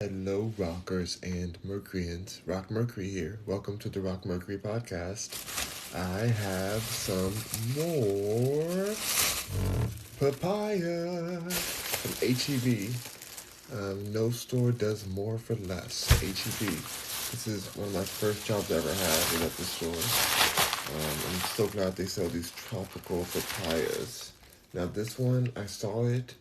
Hello, rockers and Mercuryans. Rock Mercury here. Welcome to the Rock Mercury podcast. I have some more papaya from HEB. No store does more for less. HEB. This is one of my first jobs I ever had was at the store. I'm so glad they sell these tropical papayas. Now this one, I saw it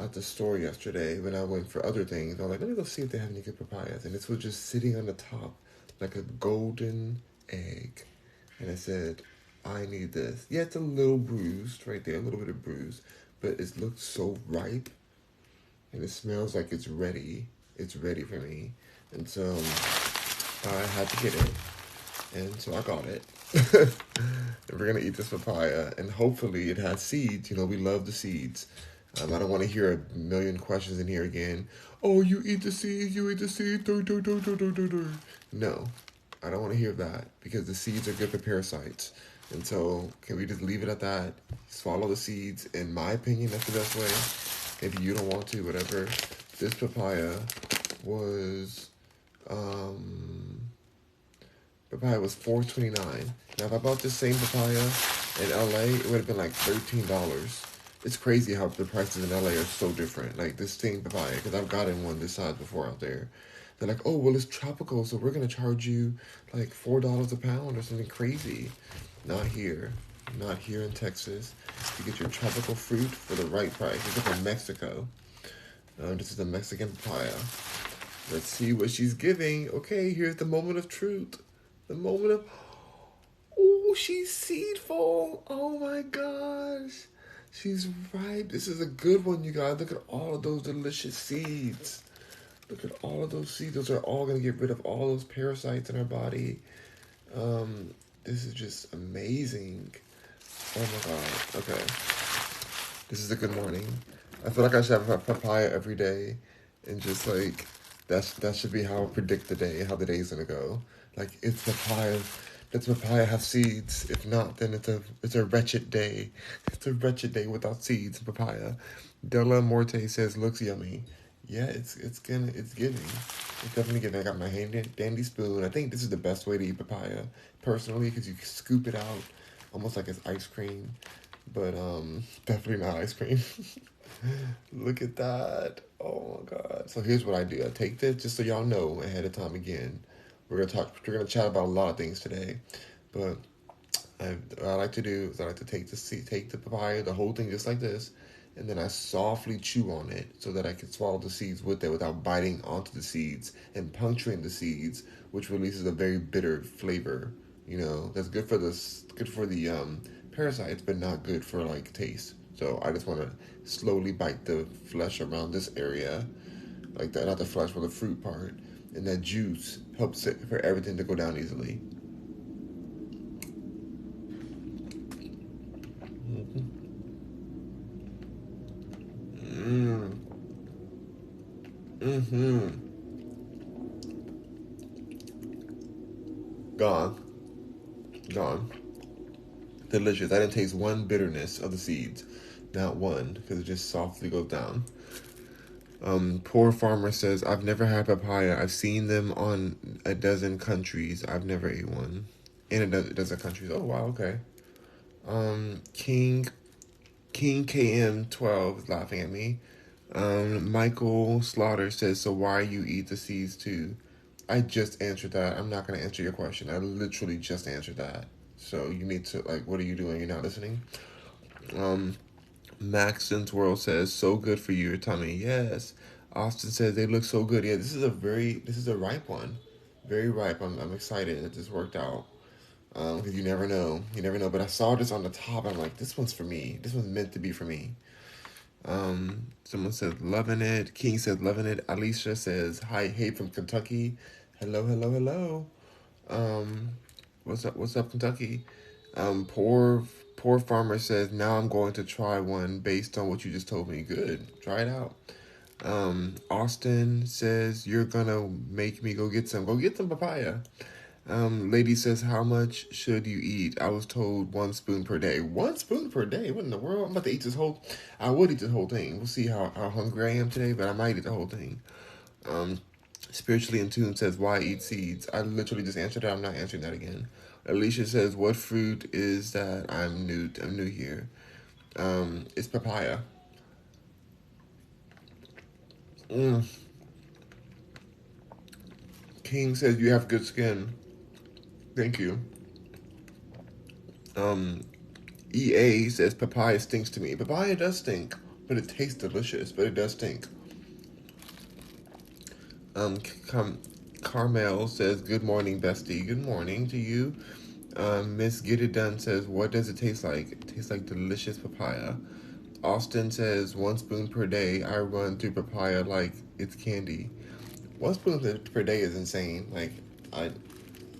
at the store yesterday when I went for other things. I was like, let me go see if they have any good papayas. And this was just sitting on the top like a golden egg. And I said, I need this. Yeah, it's a little bruised right there, a little bit of bruise, but it looks so ripe and it smells like it's ready. It's ready for me. And so I had to get it. And so I got it. And we're going to eat this papaya. And hopefully it has seeds. You know, we love the seeds. I don't want to hear a million questions in here again. Oh, you eat the seeds, you eat the seeds. No, I don't want to hear that because the seeds are good for parasites. And so, can we just leave it at that? Swallow the seeds. In my opinion, that's the best way. If you don't want to, whatever. This papaya was $4.29. Now, if I bought this same papaya in LA, it would have been like $13. It's crazy how the prices in LA are so different. Like this same papaya, because I've gotten one this size before out there. They're like, oh, well, it's tropical, so we're going to charge you like $4 a pound or something crazy. Not here. Not here in Texas. You get your tropical fruit for the right price. It's from Mexico. This is a Mexican papaya. Let's see what she's giving. Okay, here's the moment of truth. The moment of... Oh, she's seedful. Oh, my gosh. She's ripe. This is a good one, you guys. Look at all of those delicious seeds. Look at all of those seeds. Those are all going to get rid of all those parasites in our body. This is just amazing. Oh, my God. Okay. This is a good morning. I feel like I should have a papaya every day. And just like, that should be how I predict the day, how the day's going to go. Like, it's papaya. Does papaya have seeds? If not, then it's a wretched day. It's a wretched day without seeds. Papaya. Della Morte says looks yummy. Yeah, it's giving. It's definitely giving. I got my dandy spoon. I think this is the best way to eat papaya, personally, because you scoop it out almost like it's ice cream, but definitely not ice cream. Look at that. Oh my God. So here's what I do. I take this just so y'all know ahead of time again. We're gonna chat about a lot of things today, but what I like to do is I like to take the papaya, the whole thing just like this, and then I softly chew on it so that I can swallow the seeds with it without biting onto the seeds and puncturing the seeds, which releases a very bitter flavor. You know, that's good for the parasites, but not good for like taste. So I just want to slowly bite the flesh around this area, like that, not the flesh, but the fruit part. And that juice helps it for everything to go down easily. Gone. Gone. Delicious. I didn't taste one bitterness of the seeds. Not one, because it just softly goes down. Poor Farmer says, I've never had papaya. I've seen them on a dozen countries. I've never ate one. In a dozen countries. Oh, wow, okay. King KM12 is laughing at me. Michael Slaughter says, so why you eat the seeds too? I just answered that. I'm not going to answer your question. I literally just answered that. So you need to, like, what are you doing? You're not listening? Maxon's World says, so good for your tummy. Yes. Austin says, they look so good. Yeah, this is a ripe one. Very ripe. I'm excited that this worked out. Because you never know. You never know. But I saw this on the top. I'm like, this one's for me. This one's meant to be for me. Someone says, loving it. King says, loving it. Alicia says, hi, hey from Kentucky. Hello, hello, hello. What's up, Kentucky? Poor Farmer says, now I'm going to try one based on what you just told me. Good. Try it out. Austin says, you're gonna make me go get some. Go get some papaya. Lady says, how much should you eat? I was told 1 spoon per day. 1 spoon per day? What in the world? I'm about to eat this whole... I would eat this whole thing. We'll see how hungry I am today, but I might eat the whole thing. Spiritually in tune says, why eat seeds? I literally just answered that. I'm not answering that again. Alicia says, what fruit is that? I'm new here. It's papaya. Mm. King says, you have good skin. Thank you. EA says, papaya stinks to me. Papaya does stink, but it tastes delicious, but it does stink. Um, Carmel says, good morning, bestie. Good morning to you. Miss Get It Done says, what does it taste like? It tastes like delicious papaya. Austin says, 1 spoon per day. I run through papaya like it's candy. 1 spoon per day is insane. Like, I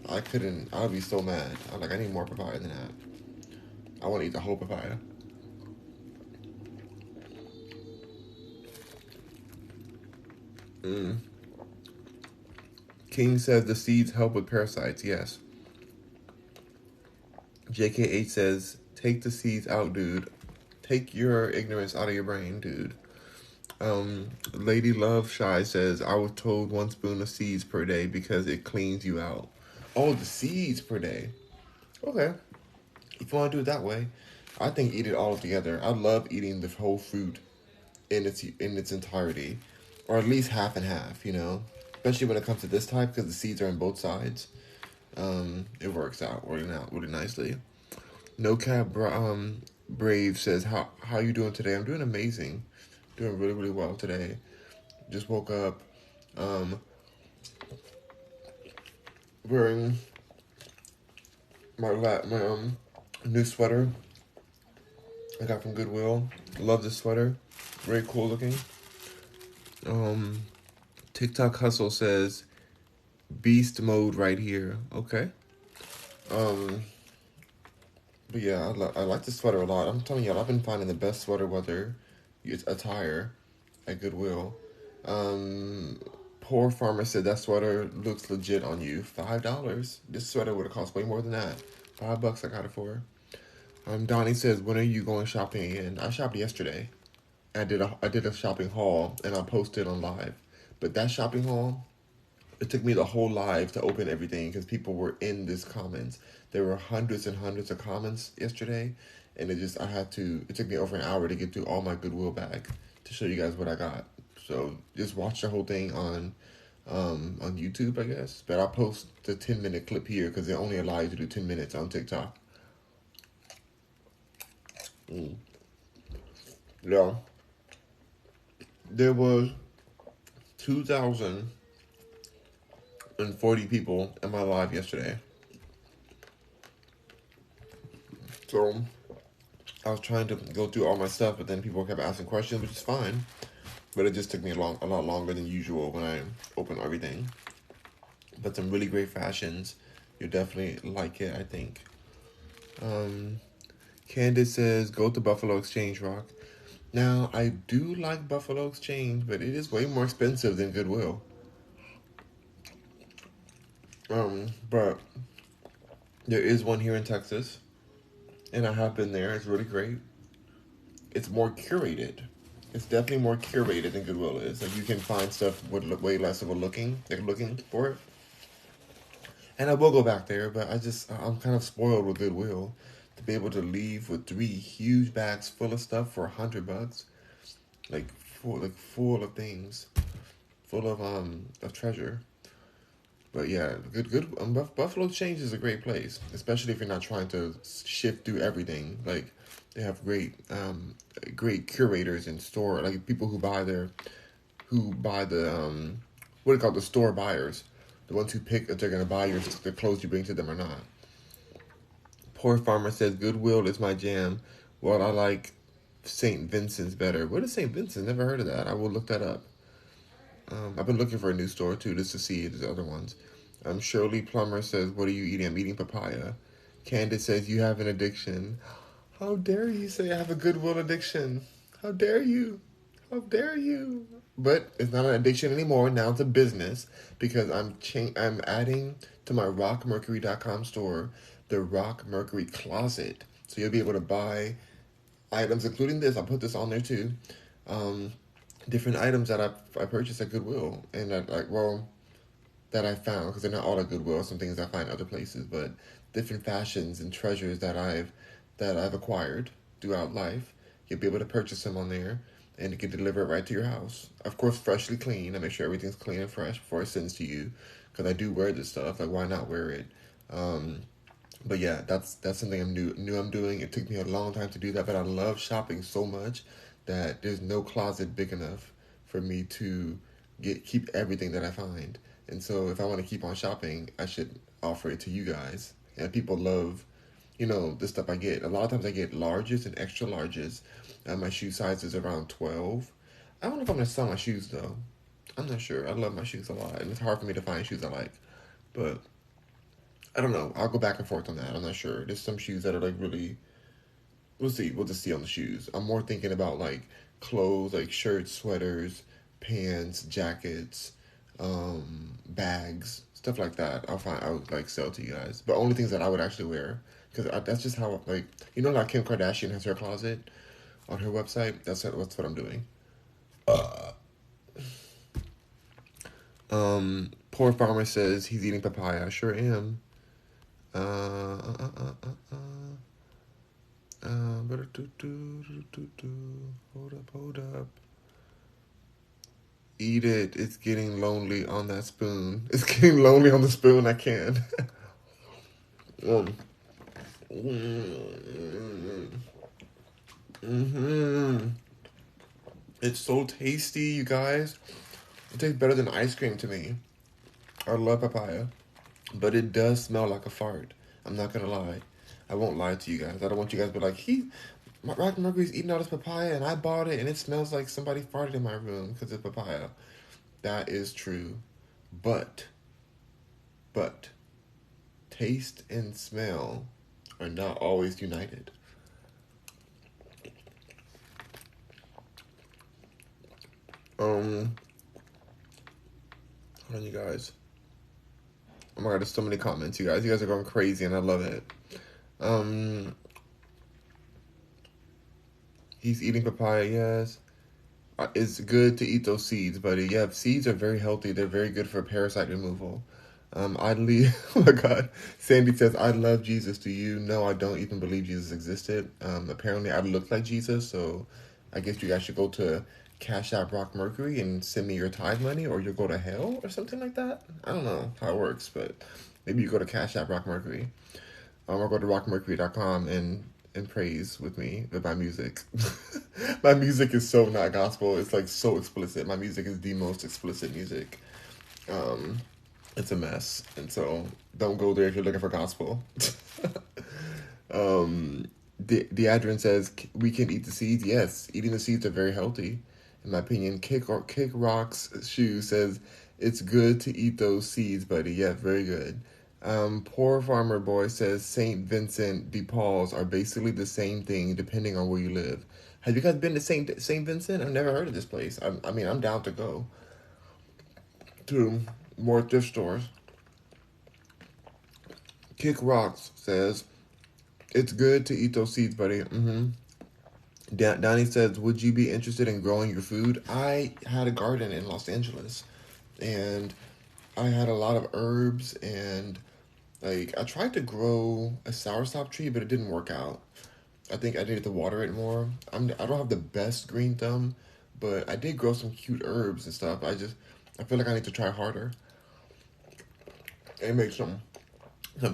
I couldn't, I'd be so mad. I'm like, I need more papaya than that. I want to eat the whole papaya. Mm. King says the seeds help with parasites. Yes. JKH says, take the seeds out, dude. Take your ignorance out of your brain, dude. Lady Love Shy says, I was told 1 spoon of seeds per day because it cleans you out. Oh, the seeds per day. Okay. If you want to do it that way, I think eat it all together. I love eating the whole fruit in its entirety, or at least half and half. Especially when it comes to this type because the seeds are on both sides. It works out really nicely. No Cap Brave says, how you doing today? I'm doing amazing. Doing really, really well today. Just woke up wearing my new sweater I got from Goodwill. Love this sweater. Very cool looking. Um TikTok Hustle says, beast mode right here. Okay. Um but yeah, I like this sweater a lot. I'm telling y'all, I've been finding the best sweater weather attire at Goodwill. Um, Poor Farmer said that sweater looks legit on you. $5. This sweater would have cost way more than that. $5 I got it for. Donnie says, when are you going shopping again? I shopped yesterday. I did a shopping haul and I posted on live. But that shopping haul, it took me the whole live to open everything because people were in this comments. There were hundreds and hundreds of comments yesterday, and it took me over an hour to get through all my Goodwill bag to show you guys what I got. So just watch the whole thing on YouTube, I guess. But I'll post the 10-minute clip here because they only allow you to do 10 minutes on TikTok. Mm. Yeah. There was 2,040 people in my live yesterday. So I was trying to go through all my stuff, but then people kept asking questions, which is fine. But it just took me a lot longer than usual when I opened everything. But some really great fashions. You'll definitely like it, I think. Candace says, go to Buffalo Exchange, Rock. Now, I do like Buffalo Exchange, but it is way more expensive than Goodwill. But there is one here in Texas, and I have been there. It's really great. It's more curated. It's definitely more curated than Goodwill is. Like you can find stuff with way less of a looking for it. And I will go back there, but I'm kind of spoiled with Goodwill to be able to leave with 3 huge bags full of stuff for $100, full of things, full of treasure. But yeah, good. Buffalo Exchange is a great place, especially if you're not trying to shift through everything. Like they have great curators in store, like people who buy the what do you call it, the store buyers, the ones who pick if they're gonna buy the clothes you bring to them or not. Poor Farmer says Goodwill is my jam. Well, I like St. Vincent's better. What is St. Vincent? Never heard of that. I will look that up. I've been looking for a new store too, just to see if there's other ones. Shirley Plummer says, what are you eating? I'm eating papaya. Candace says, you have an addiction. How dare you say I have a Goodwill addiction? How dare you? How dare you? But it's not an addiction anymore. Now it's a business because I'm adding to my rockmercury.com store the Rock Mercury closet. So you'll be able to buy items, including this. I'll put this on there too. different items that I purchased at Goodwill, and that I found, because they're not all at Goodwill. Some things I find other places, but different fashions and treasures that I've acquired throughout life. You'll be able to purchase them on there, and it can deliver it right to your house. Of course, freshly clean. I make sure everything's clean and fresh before it sends to you, because I do wear this stuff. Like, why not wear it? Um, but yeah, that's something I'm doing. It took me a long time to do that, but I love shopping so much that there's no closet big enough for me to keep everything that I find. And so if I want to keep on shopping, I should offer it to you guys. And people love, the stuff I get. A lot of times I get larges and extra larges. My shoe size is around 12. I don't know if I'm gonna sell my shoes though. I'm not sure. I love my shoes a lot, and it's hard for me to find shoes I like. But I don't know. I'll go back and forth on that. I'm not sure. There's some shoes that are like really. We'll see. We'll just see on the shoes. I'm more thinking about like clothes, like shirts, sweaters, pants, jackets, bags, stuff like that. I would like sell to you guys, but only things that I would actually wear, because that's just how, like, like Kim Kardashian has her closet on her website. That's what I'm doing. Poor farmer says he's eating papaya. I sure am. Uh, uh, uh, uh, uh, uh. Hold up. Eat it. It's getting lonely on that spoon. It's getting lonely on the spoon. I can't. mm. Mm-hmm. It's so tasty, you guys. It tastes better than ice cream to me. I love papaya, but it does smell like a fart. I'm not gonna lie. I won't lie to you guys. I don't want you guys to be like, Rock Mercury's eating all this papaya and I bought it and it smells like somebody farted in my room because it's papaya. That is true. But, but, taste and smell are not always united. Hold on, you guys. Oh my god, there's so many comments, you guys. You guys are going crazy and I love it. He's eating papaya, yes. It's good to eat those seeds, buddy. Yeah, seeds are very healthy. They're very good for parasite removal. Oh my God. Sandy says, I love Jesus. Do you? No, I don't even believe Jesus existed. Apparently, I look like Jesus, so I guess you guys should go to Cash App Rock Mercury and send me your tithe money, or you'll go to hell or something like that. I don't know how it works, but maybe you go to Cash App Rock Mercury. Or go to rockmercury.com and praise with me with my music. My music is so not gospel. It's like so explicit. My music is the most explicit music. Um, it's a mess, and so don't go there if you're looking for gospel. The Adrian says we can eat the seeds. Yes, eating the seeds are very healthy, in my opinion. Kick Rock's shoe says it's good to eat those seeds, buddy. Yeah, very good. Poor Farmer Boy says Saint Vincent de Paul's are basically the same thing depending on where you live. Have you guys been to Saint Vincent? I've never heard of this place. I mean, I'm down to go to more thrift stores. Kick Rocks says it's good to eat those seeds, buddy. Donnie says, would you be interested in growing your food? I had a garden in Los Angeles, and I had a lot of herbs, and like I tried to grow a soursop tree, but it didn't work out. I think I needed to water it more. I don't have the best green thumb, but I did grow some cute herbs and stuff. I feel like I need to try harder and make some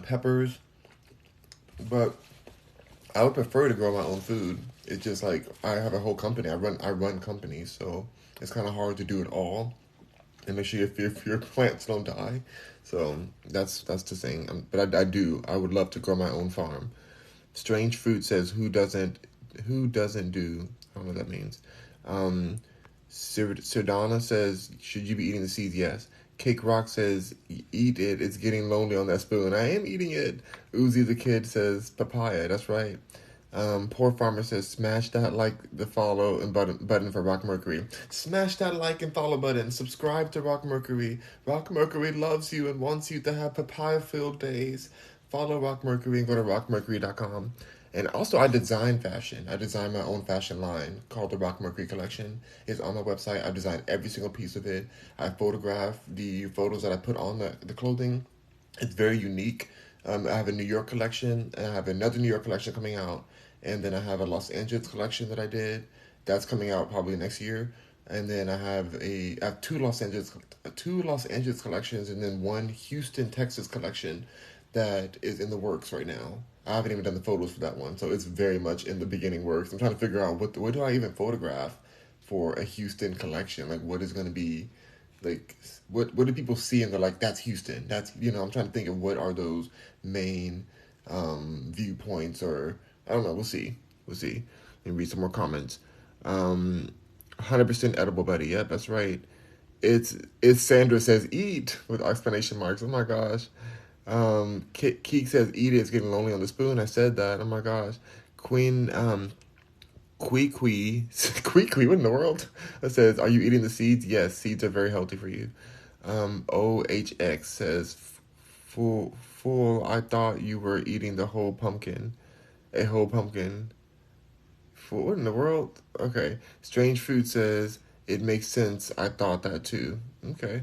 peppers, but I would prefer to grow my own food. It's just like I have a whole company. I run companies, so it's kind of hard to do it all and make sure your plants don't die. So that's the thing. But I would love to grow my own farm. Strange Fruit says who doesn't do, I don't know what that means. Sardana says, should you be eating the seeds? Yes. Cake Rock says, eat it. It's getting lonely on that spoon. I am eating it. Uzi the Kid says, papaya. That's right. Poor Farmer says, smash that like, the follow and button for Rock Mercury. Smash that like and follow button. Subscribe to Rock Mercury. Rock Mercury loves you and wants you to have papaya-filled days. Follow Rock Mercury and go to rockmercury.com. And also, I design fashion. I design my own fashion line called the Rock Mercury collection. It's on my website. I designed every single piece of it. I photograph the photos that I put on the clothing. It's very unique. I have a New York collection, and I have another New York collection coming out, and then I have a Los Angeles collection that I did. That's coming out probably next year, and then I have two Los Angeles collections, and then one Houston, Texas collection that is in the works right now. I haven't even done the photos for that one, so it's very much in the beginning works. I'm trying to figure out what do I even photograph for a Houston collection? Like, what is going to be like what do people see and they're like, that's Houston, that's, I'm trying to think of what are those main viewpoints, or I don't know. We'll see. Let me read some more comments. 100% edible, buddy. Yep, that's right. It's Sandra says eat with exclamation marks. Oh my gosh. Keek says eat it, it's getting lonely on the spoon. I said that. Oh my gosh. Queen Quee, what in the world? It says, are you eating the seeds? Yes, seeds are very healthy for you. OHX says, fool, I thought you were eating the whole pumpkin. A whole pumpkin. Fool, what in the world? Okay. Strange Food says, it makes sense. I thought that too. Okay.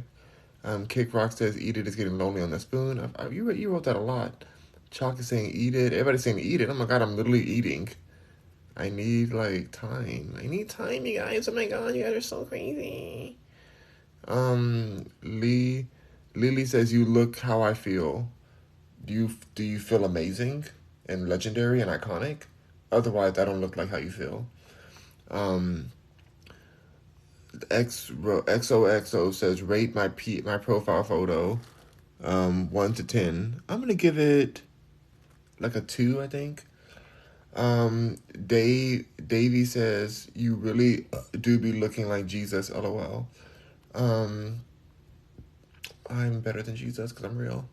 Cake Rock says, eat it, it's getting lonely on the spoon. You wrote that a lot. Chalk is saying, eat it. Everybody's saying, eat it. Oh my God, I'm literally eating. I need time. I need time, you guys. Oh my God, you guys are so crazy. Lily says, you look how I feel. Do you feel amazing and legendary and iconic? Otherwise, I don't look like how you feel. XOXO says, rate my profile photo 1 to 10. I'm gonna give it like a 2, I think. Davey says, you really do be looking like Jesus, LOL. I'm better than Jesus because I'm real.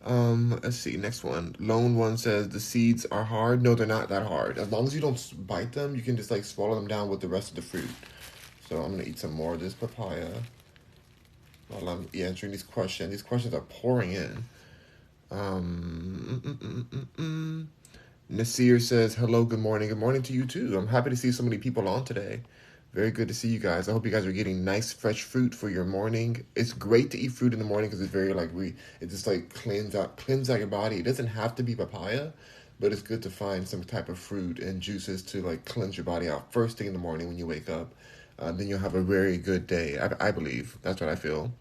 Let's see, next one. Lone One says, the seeds are hard. No, they're not that hard. As long as you don't bite them, you can just swallow them down with the rest of the fruit. So I'm gonna eat some more of this papaya while I'm answering these questions. These questions are pouring in. Nasir says, hello, good morning. Good morning to you too. I'm happy to see so many people on today. Very good to see you guys. I hope you guys are getting nice fresh fruit for your morning. It's great to eat fruit in the morning because it's very it just cleanse out your body. It doesn't have to be papaya, but it's good to find some type of fruit and juices to cleanse your body out first thing in the morning when you wake up. Then you'll have a very good day. I believe. That's what I feel.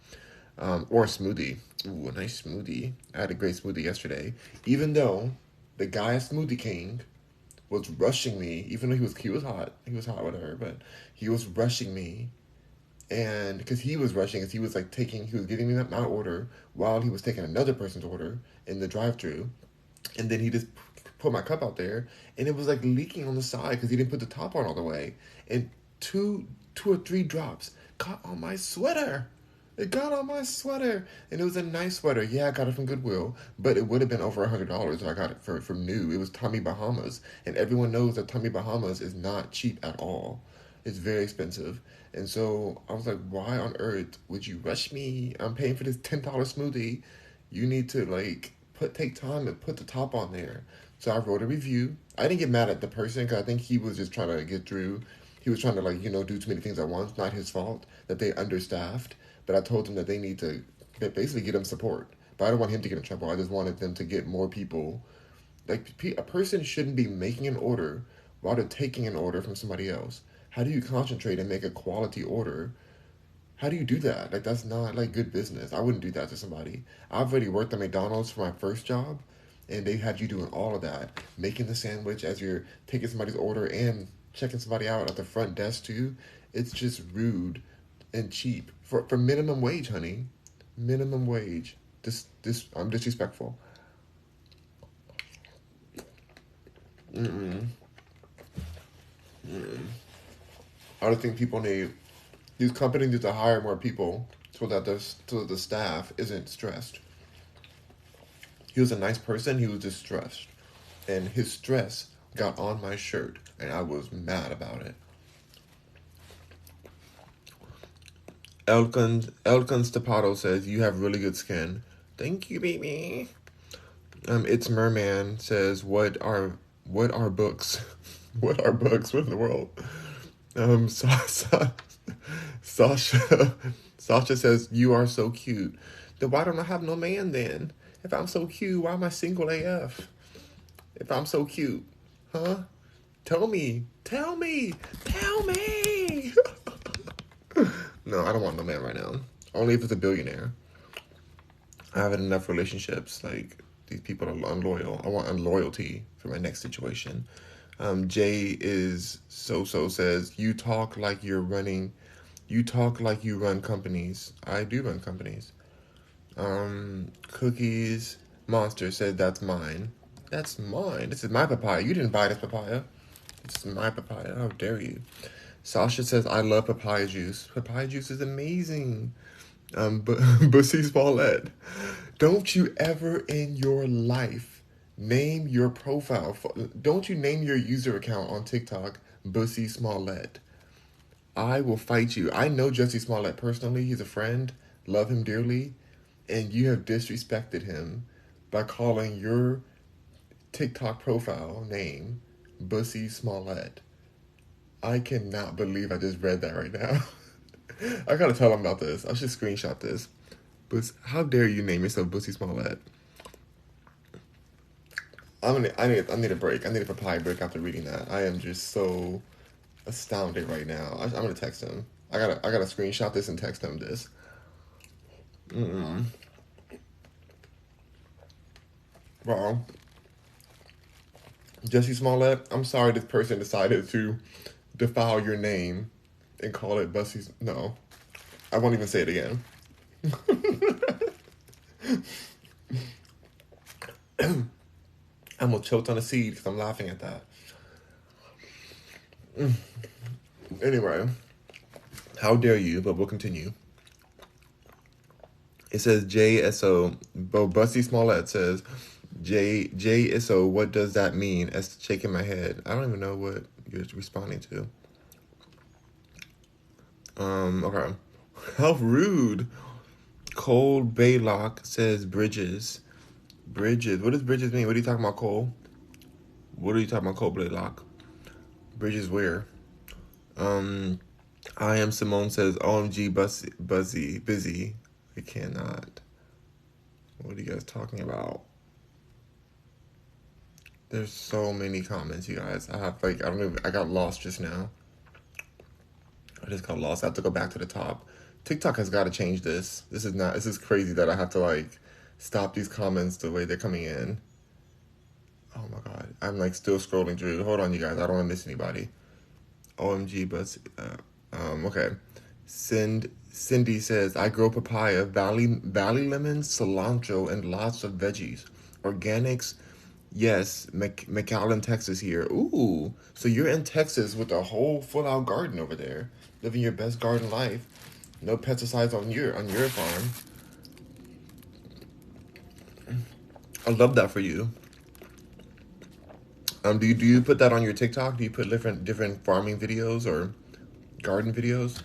Or a smoothie. Ooh, a nice smoothie. I had a great smoothie yesterday. Even though the guy at Smoothie King was rushing me, even though he was hot, whatever, but he was rushing me, and because he was rushing, as he was giving me my order while he was taking another person's order in the drive-thru, and then he just put my cup out there, and it was leaking on the side because he didn't put the top on all the way, and two or three drops got on my sweater. It got on my sweater, and it was a nice sweater. Yeah, I got it from Goodwill, but it would have been over $100 if I got it from new. It was Tommy Bahamas, and everyone knows that Tommy Bahamas is not cheap at all. It's very expensive, and so I was like, why on earth would you rush me? I'm paying for this $10 smoothie. You need to take time and put the top on there. So I wrote a review. I didn't get mad at the person because I think he was just trying to get through. He was trying to do too many things at once. Not his fault that they understaffed. But I told them that they need to basically get him support. But I don't want him to get in trouble. I just wanted them to get more people. A person shouldn't be making an order while they're taking an order from somebody else. How do you concentrate and make a quality order? How do you do that? That's not good business. I wouldn't do that to somebody. I've already worked at McDonald's for my first job, and they had you doing all of that, making the sandwich as you're taking somebody's order and checking somebody out at the front desk too. It's just rude and cheap for minimum wage, honey. Minimum wage. I'm disrespectful. I don't think people need these companies need to hire more people so that the staff isn't stressed. He was a nice person. He was just stressed, and his stress got on my shirt, and I was mad about it. Elkin Stapato says, you have really good skin. Thank you, baby. It's Merman says, what are What are books? What are books? What in the world? Sasha, Sasha says, you are so cute. Then why don't I have no man then? If I'm so cute, why am I single AF? If I'm so cute, huh? Tell me, tell me, tell me. No, I don't want no man right now. Only if it's a billionaire. I have enough relationships. Like, these people are unloyal. I want unloyalty for my next situation. Jay is so says, you talk like you're running. You talk like you run companies. I do run companies. Cookies Monster said, that's mine. That's mine. This is my papaya. You didn't buy this papaya. This is my papaya. How dare you? Sasha says, I love papaya juice. Papaya juice is amazing. Bussy Smollett, don't you ever in your life name your profile. Don't you name your user account on TikTok Bussy Smollett. I will fight you. I know Jesse Smollett personally. He's a friend. Love him dearly. And you have disrespected him by calling your TikTok profile name Bussy Smollett. I cannot believe I just read that right now. I gotta tell him about this. I should screenshot this. But how dare you name yourself Bussy Smollett? I need a break. I need a papaya break after reading that. I am just so astounded right now. I'm gonna text him. I gotta screenshot this and text him this. Well, Jesse Smollett, I'm sorry this person decided to defile your name and call it Bussy's. No, I won't even say it again. I'm gonna choke on a seed because I'm laughing at that. Anyway, how dare you? But we'll continue. It says JSO. Bussy Smollett says JSO. What does that mean? As shaking my head. I don't even know what you're responding to. Okay. How rude. Cole Baylock says Bridges. Bridges. What does Bridges mean? What are you talking about, Cole? What are you talking about, Cole Baylock? Bridges where? I am Simone says OMG busy. I cannot. What are you guys talking about? There's so many comments, you guys. I don't know. I got lost just now. I just got lost. I have to go back to the top. TikTok has got to change this. This is crazy that I have to stop these comments the way they're coming in. Oh my God. I'm still scrolling through. Hold on, you guys. I don't want to miss anybody. OMG, but okay. Cindy says, I grow papaya, valley lemons, cilantro, and lots of veggies. Organics, yes. McAllen, Texas here. Ooh, so you're in Texas with a whole full-out garden over there, living your best garden life. No pesticides on your farm. I love that for you. Do you put that on your TikTok? Do you put different farming videos or garden videos?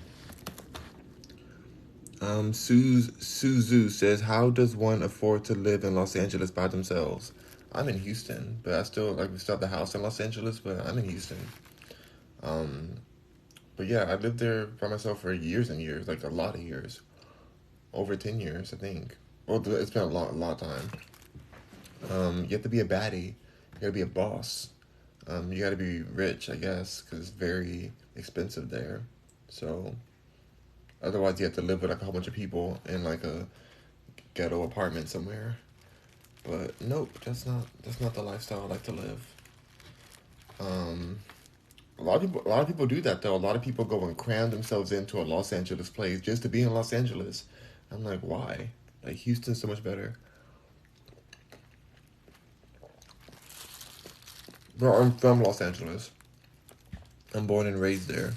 Suzu says, how does one afford to live in Los Angeles by themselves? I'm in Houston, but we still have the house in Los Angeles, but I'm in Houston. But yeah, I lived there by myself for years and years, a lot of years. Over 10 years, I think. Well, it's been a lot of time. You have to be a baddie. You gotta be a boss. You gotta be rich, I guess, because it's very expensive there. So, otherwise you have to live with a whole bunch of people in a ghetto apartment somewhere. But nope, that's not the lifestyle I like to live. A lot of people do that though. A lot of people go and cram themselves into a Los Angeles place just to be in Los Angeles. I'm like, why? Houston's so much better. Bro, I'm from Los Angeles. I'm born and raised there.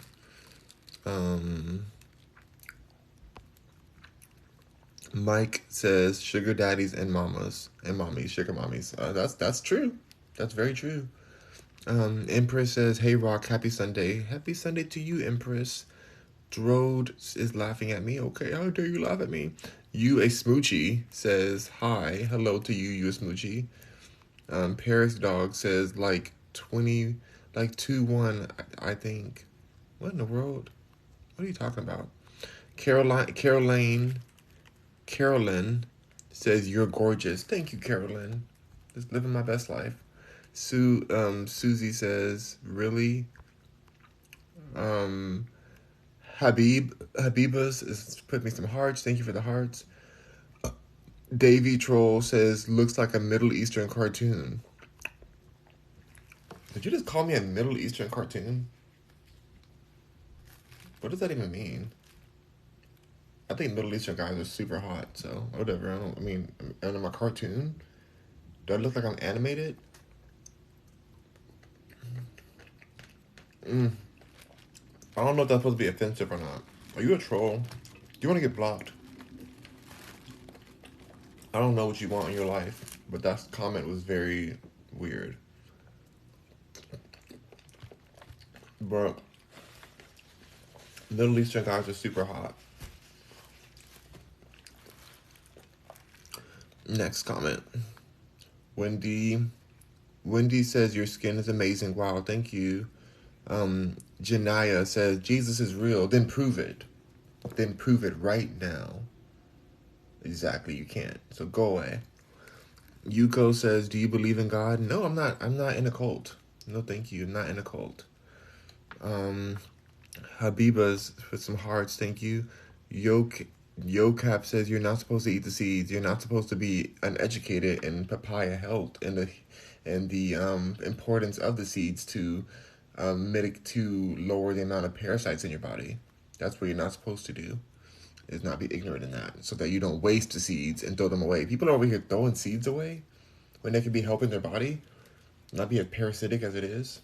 Mike says sugar daddies and mamas and mommies, sugar mommies. That's true. That's very true. Empress says, hey Rock, happy Sunday. Happy Sunday to you, Empress. Drode is laughing at me. Okay, how dare you laugh at me? You a smoochie says, hi, hello to you, you a smoochie. Paris Dog says, 20, like 2-1, I think. What in the world? What are you talking about? Carolyn says, you're gorgeous. Thank you, Carolyn. Just living my best life. Susie says, really? Um, Habibas is put me some hearts. Thank you for the hearts. Davy Troll says, looks like a Middle Eastern cartoon. Did you just call me a Middle Eastern cartoon? What does that even mean? I think Middle Eastern guys are super hot, so whatever. I'm a cartoon. Do I look like I'm animated? I don't know if that's supposed to be offensive or not. Are you a troll? Do you want to get blocked? I don't know what you want in your life, but that comment was very weird. But Middle Eastern guys are super hot. Next comment. Wendy says your skin is amazing. Wow, thank you. Janaya says Jesus is real. Then prove it. Then prove it right now. Exactly, you can't. So go away. Yuko says, do you believe in God? No, I'm not. I'm not in a cult. No, thank you. I'm not in a cult. Habiba's for some hearts. Thank you. Yocap says you're not supposed to eat the seeds. You're not supposed to be uneducated in papaya health and the importance of the seeds to to lower the amount of parasites in your body. That's what you're not supposed to do. Is not be ignorant in that, so that you don't waste the seeds and throw them away. People are over here throwing seeds away when they could be helping their body, not be as parasitic as it is.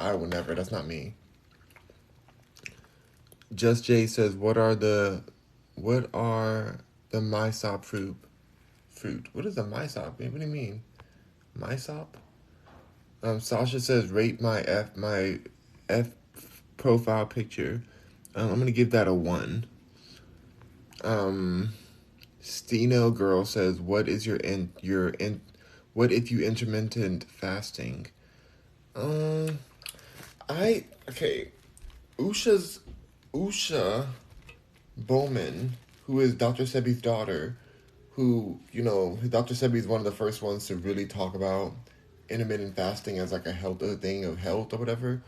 I will never. That's not me. Just Jay says, what are the mysop fruit? What is a mysop? What do you mean? Mysop? Sasha says, rate my F profile picture. I'm gonna give that a 1. Steno girl says, what is what if you intermittent fasting? Usha Bowman, who is Dr. Sebi's daughter, who, Dr. Sebi is one of the first ones to really talk about intermittent fasting as like a thing of health or whatever.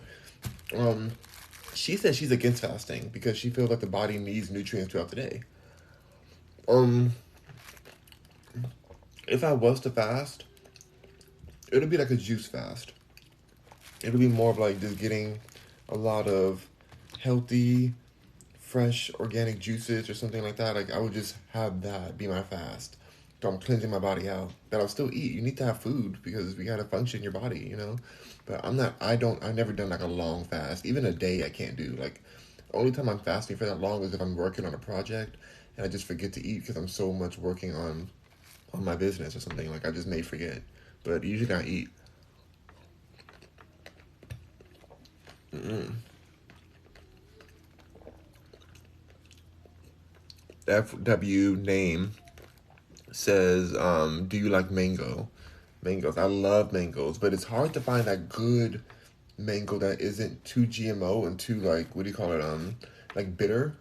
She says she's against fasting because she feels like the body needs nutrients throughout the day. If I was to fast, it'll be like a juice fast. It'll be more of like just getting a lot of healthy, fresh, organic juices or something like that. Like I would just have that be my fast. So I'm cleansing my body out. But I'll still eat. You need to have food because we gotta function your body, But I've never done like a long fast. Even a day I can't do. Like, the only time I'm fasting for that long is if I'm working on a project and I just forget to eat because I'm so much working on my business or something. Like I just may forget. But usually I eat. FW name says, do you like mangoes? I love mangoes, but it's hard to find that good mango that isn't too GMO and too like, what do you call it, like bitter.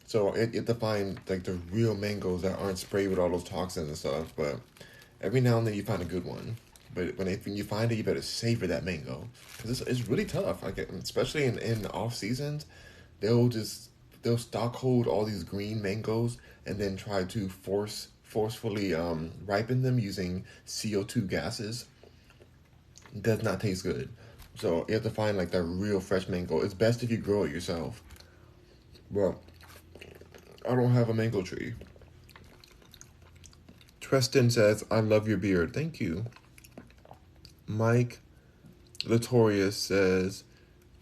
So you have to find like the real mangoes that aren't sprayed with all those toxins and stuff. But every now and then you find a good one. But when you find it, you better savor that mango because it's really tough. Like especially in off seasons, they'll stock hold all these green mangoes and then try to forcefully ripen them using CO2 gases. It does not taste good. So you have to find like that real fresh mango. It's best if you grow it yourself. Well, I don't have a mango tree. Tristan says, I love your beard. Thank you. Mike Latorius says,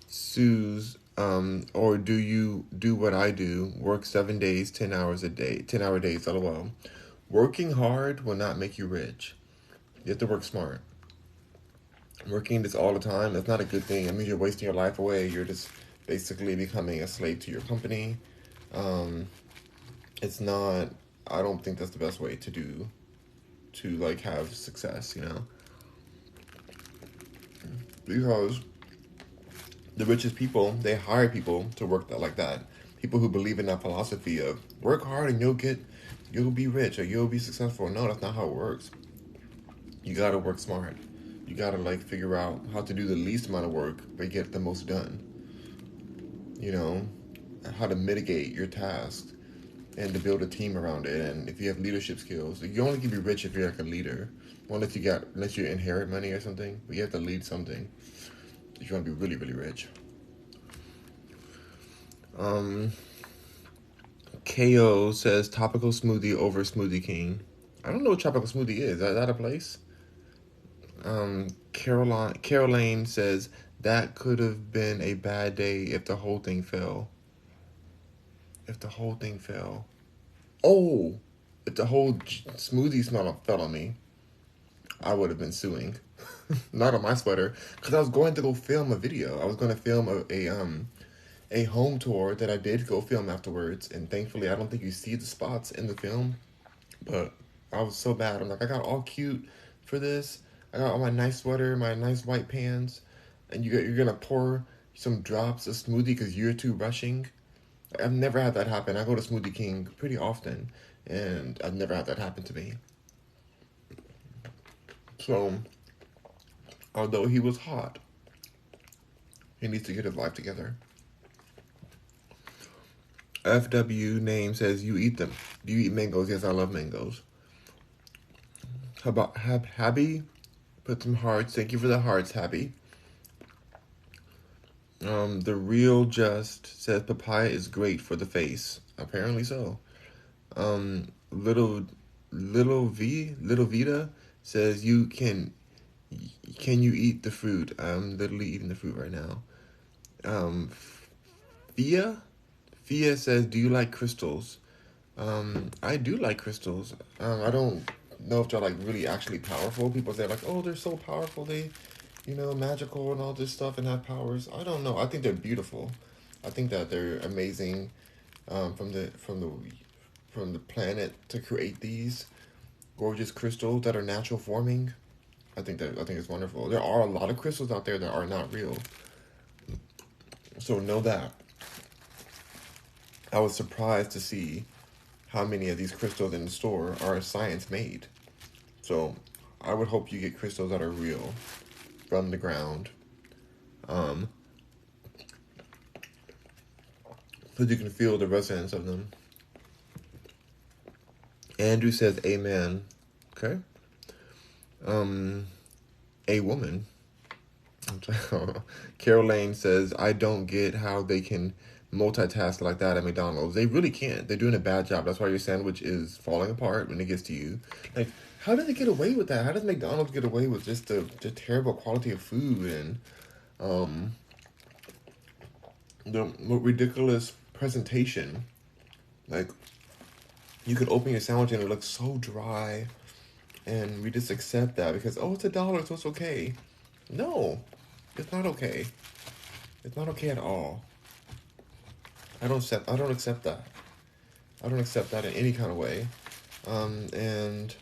Suze, or do you do what I do? Work 7 days, 10 hours a day, 10-hour days, lol. Working hard will not make you rich. You have to work smart. Working this all the time, that's not a good thing. I mean, you're wasting your life away. You're just basically becoming a slave to your company. It's not, I don't think that's the best way to like have success, Because the richest people, they hire people to work that like that. People who believe in that philosophy of work hard and you'll be rich or you'll be successful. No, that's not how it works. You gotta work smart. You gotta like figure out how to do the least amount of work but get the most done. You know, how to mitigate your tasks and to build a team around it. And if you have leadership skills, you only can be rich if you're like a leader. Unless you inherit money or something, but you have to lead something if you want to be really, really rich. Um, KO says topical smoothie over Smoothie King. I don't know what tropical smoothie is. Is that a place? Caroline says that could have been a bad day if the whole thing fell. If the whole thing fell. Oh, if the whole smoothie smell fell on me, I would have been suing. Not on my sweater, because I was going to go film a video. I was going to film a home tour that I did go film afterwards, and thankfully I don't think you see the spots in the film, but I was so bad. I'm like, I got all cute for this. I got all my nice sweater, my nice white pants, and you're gonna pour some drops of smoothie because you're too rushing. I've never had that happen. I go to Smoothie King pretty often, and I've never had that happen to me. So, although he was hot, he needs to get his life together. FW name says, you eat them. Do you eat mangoes? Yes, I love mangoes. How about Habby? Put some hearts. Thank you for the hearts, Habby. The Real Just says papaya is great for the face. Apparently so. Little Vita says can you eat the fruit? I'm literally eating the fruit right now. Um, Fia says, do you like crystals? I do like crystals. I don't know if they're like really actually powerful. People say like, oh, they're so powerful. They, magical and all this stuff and have powers. I don't know. I think they're beautiful. I think that they're amazing. From the planet to create these gorgeous crystals that are natural forming. I think it's wonderful. There are a lot of crystals out there that are not real. So know that. I was surprised to see how many of these crystals in the store are science made. So I would hope you get crystals that are real from the ground. So you can feel the resonance of them. Andrew says amen. Okay. A woman. Carol Lane says, I don't get how they can multitask like that at McDonald's. They really can't. They're doing a bad job. That's why your sandwich is falling apart when it gets to you. Like, how do they get away with that? How does McDonald's get away with just the terrible quality of food and the ridiculous presentation? Like, you could open your sandwich and it looks so dry, and we just accept that because, oh, it's $1, so it's okay. No, it's not okay. It's not okay at all. I don't accept that. I don't accept that in any kind of way. And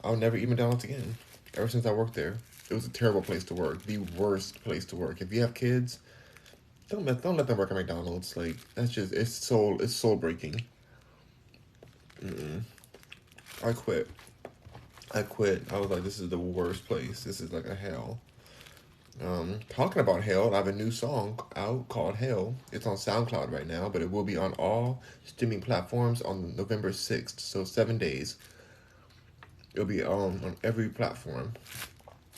I'll never eat McDonald's again. Ever since I worked there, it was a terrible place to work. The worst place to work. If you have kids, don't let them work at McDonald's. Like, that's just it's soul breaking. I quit. I was like, this is the worst place. This is like a hell. Talking about hell, I have a new song out called Hell. It's on SoundCloud right now, but it will be on all streaming platforms on November 6th, so 7 days. It'll be on every platform.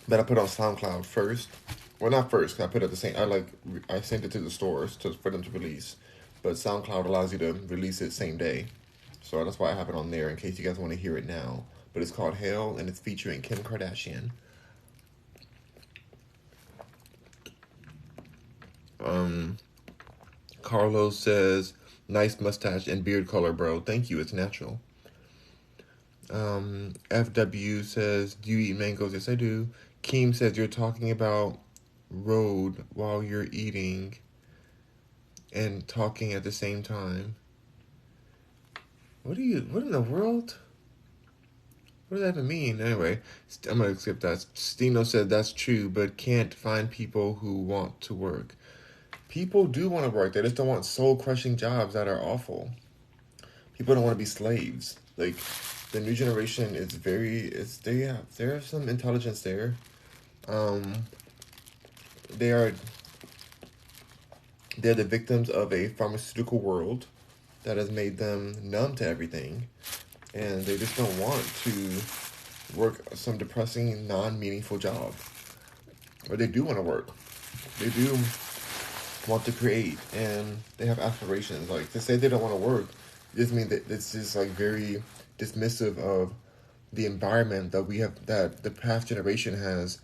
But I put it on SoundCloud first. Well, not first, 'cause I put it at the same. I sent it to the stores for them to release, but SoundCloud allows you to release it same day, so that's why I have it on there in case you guys want to hear it now. But it's called Hell, and it's featuring Kim Kardashian. Carlos says, nice mustache and beard color, bro. Thank you, it's natural. FW says, do you eat mangoes? Yes, I do. Keem says, you're talking about road while you're eating and talking at the same time. What in the world? What does that even mean? Anyway, I'm gonna skip that. Stino said that's true, but can't find people who want to work. People do want to work. They just don't want soul crushing jobs that are awful. People don't want to be slaves. Like the new generation is very. It's they have there's some intelligence there. Um, they are they're the victims of a pharmaceutical world that has made them numb to everything, and they just don't want to work some depressing, non-meaningful job. Or they do want to work. They do want to create, and they have aspirations. Like to say they don't want to work, just mean that it's just like very dismissive of the environment that we have that the past generation has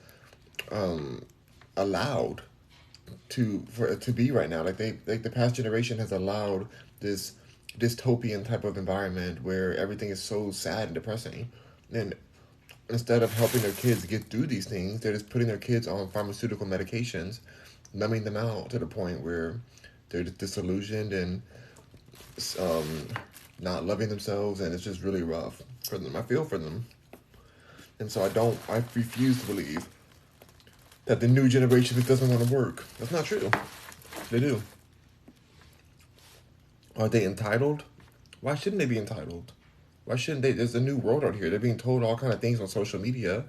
um, allowed to be right now. Like the past generation has allowed this dystopian type of environment where everything is so sad and depressing, and instead of helping their kids get through these things, they're just putting their kids on pharmaceutical medications, numbing them out to the point where they're just disillusioned and um, not loving themselves, and it's just really rough for them. I feel for them, and so I refuse to believe that the new generation just doesn't want to work. That's not true. They do. Are they entitled? Why shouldn't they be entitled? Why shouldn't they? There's a new world out here. They're being told all kind of things on social media.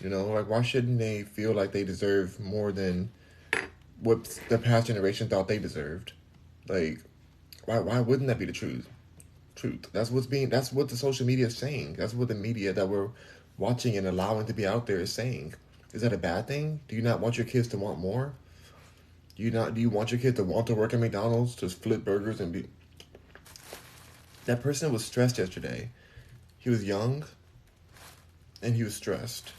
Like why shouldn't they feel like they deserve more than what the past generation thought they deserved? Like, why wouldn't that be the truth? That's what the social media is saying. That's what the media that we're watching and allowing to be out there is saying. Is that a bad thing? Do you not want your kids to want more? Do you want your kid to want to work at McDonald's, to flip burgers and be that person was stressed yesterday. He was young and he was stressed.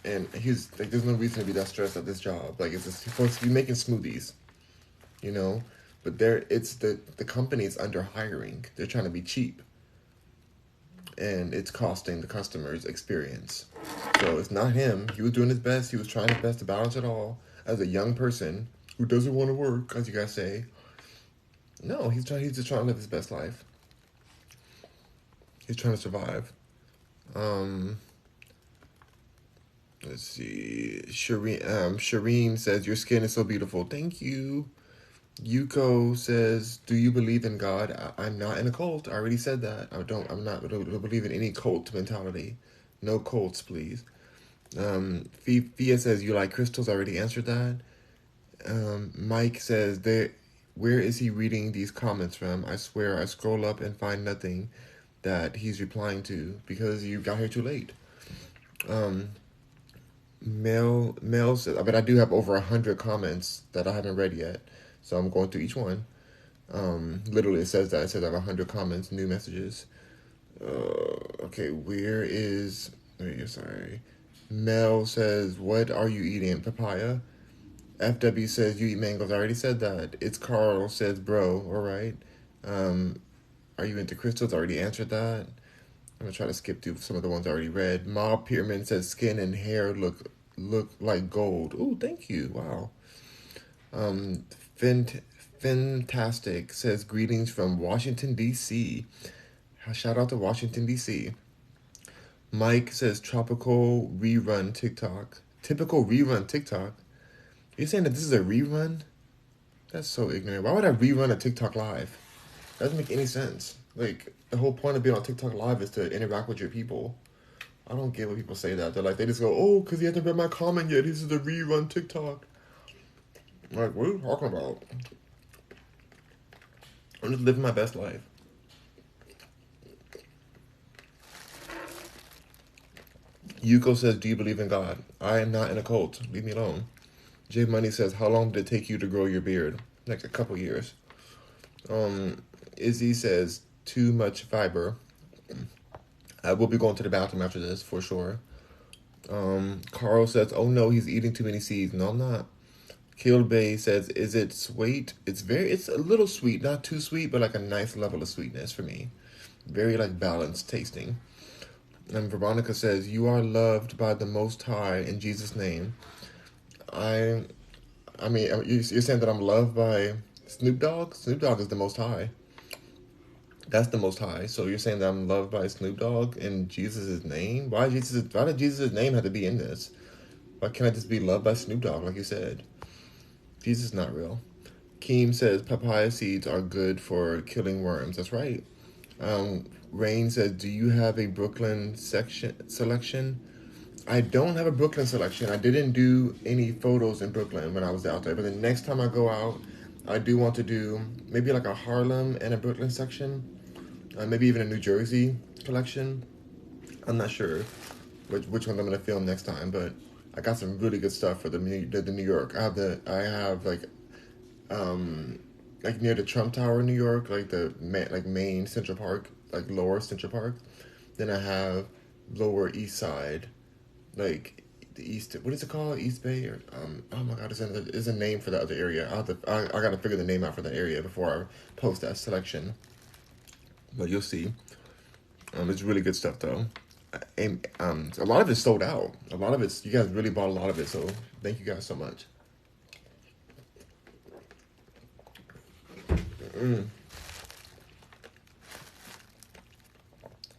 And he's like there's no reason to be that stressed at this job. Like he's supposed to be making smoothies, you know? But it's the company is under hiring. They're trying to be cheap. And it's costing the customers experience. So it's not him. He was doing his best. He was trying his best to balance it all. As a young person who doesn't want to work, as you guys say. No, he's just trying to live his best life. He's trying to survive. Let's see. Shireen says your skin is so beautiful. Thank you. Yuko says, "Do you believe in God?" I'm not in a cult. I already said that. I'm not. I don't believe in any cult mentality. No cults, please. Fia says, "You like crystals?" I already answered that. Mike says, "Where is he reading these comments from? I swear, I scroll up and find nothing that he's replying to because you got here too late." Mel says, but I do have over 100 comments that I haven't read yet. So I'm going through each one. Literally, it says that. It says I have 100 comments, new messages. Okay, where is... Sorry. Mel says, what are you eating? Papaya? FW says, you eat mangoes. I already said that. It's Carl says, bro. All right. Are you into crystals? I already answered that. I'm going to try to skip through some of the ones I already read. Mob Pierman says, skin and hair look like gold. Ooh, thank you. Wow. Fantastic says greetings from Washington, D.C. Shout out to Washington, D.C. Mike says tropical rerun TikTok. Typical rerun TikTok? You're saying that this is a rerun? That's so ignorant. Why would I rerun a TikTok live? That doesn't make any sense. Like, the whole point of being on TikTok live is to interact with your people. I don't get when people say that. They just go, oh, because he hasn't read my comment yet. This is a rerun TikTok. Like, what are you talking about? I'm just living my best life. Yuko says, do you believe in God? I am not in a cult. Leave me alone. J Money says, how long did it take you to grow your beard? Like a couple years. Izzy says, too much fiber. I will be going to the bathroom after this, for sure. Carl says, oh no, he's eating too many seeds. No, I'm not. Killed Bay says, is it sweet? It's a little sweet, not too sweet, but like a nice level of sweetness for me. Very like balanced tasting. And Veronica says, you are loved by the Most High in Jesus' name. I mean, you're saying that I'm loved by Snoop Dogg? Snoop Dogg is the Most High. That's the Most High. So you're saying that I'm loved by Snoop Dogg in Jesus' name? Why did Jesus' name have to be in this? Why can't I just be loved by Snoop Dogg like you said? Jesus is not real. Keem says papaya seeds are good for killing worms. That's right. Rain says, do you have a Brooklyn selection? I don't have a Brooklyn selection. I didn't do any photos in Brooklyn when I was out there. But the next time I go out, I do want to do maybe like a Harlem and a Brooklyn section. Maybe even a New Jersey collection. I'm not sure which one I'm gonna film next time, but I got some really good stuff for the New York. I have like near the Trump Tower in New York, like like main Central Park, like lower Central Park. Then I have lower East Side, like the East. What is it called? East Bay or oh my God, there's a name for the other area. I gotta figure the name out for that area before I post that selection. But you'll see. It's really good stuff though. And a lot of it's sold out. A lot of it's you guys really bought a lot of it. So thank you guys so much.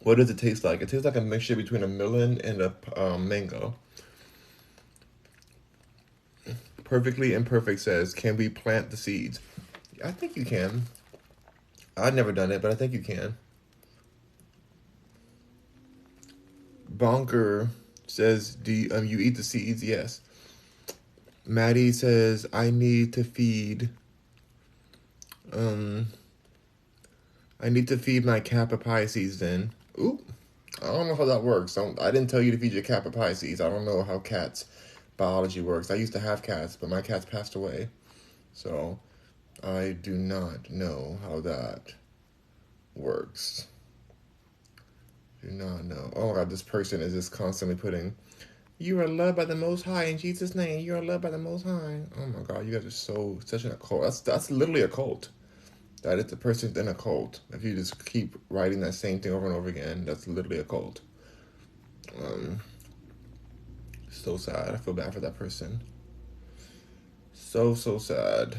What does it taste like? It tastes like a mixture between a melon and a mango. Perfectly Imperfect says, can we plant the seeds? I think you can. I've never done it, but I think you can. Bonker says, do you eat the seeds? Yes. Maddie says, um, I need to feed my cat papaya seeds then. Ooh, I don't know how that works. I didn't tell you to feed your cat papaya seeds. I don't know how cats biology works. I used to have cats, but my cats passed away. So I do not know how that works. Do not know. Oh my God, this person is just constantly putting, you are loved by the Most High in Jesus' name. You are loved by the Most High. Oh my God, you guys are such a cult. That's literally a cult. That is the person's in a cult. If you just keep writing that same thing over and over again, that's literally a cult. So sad. I feel bad for that person. So sad.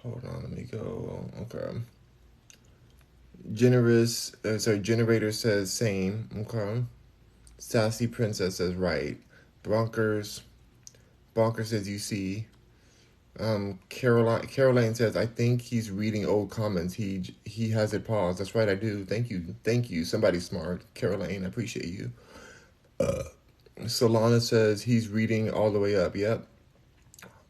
Hold on, let me go. Okay. Generator says same. Okay. Sassy Princess says right. Bonkers says you see. Caroline says I think he's reading old comments. He has it paused. That's right, I do. Thank you. Somebody smart. Caroline, I appreciate you. Solana says he's reading all the way up. Yep.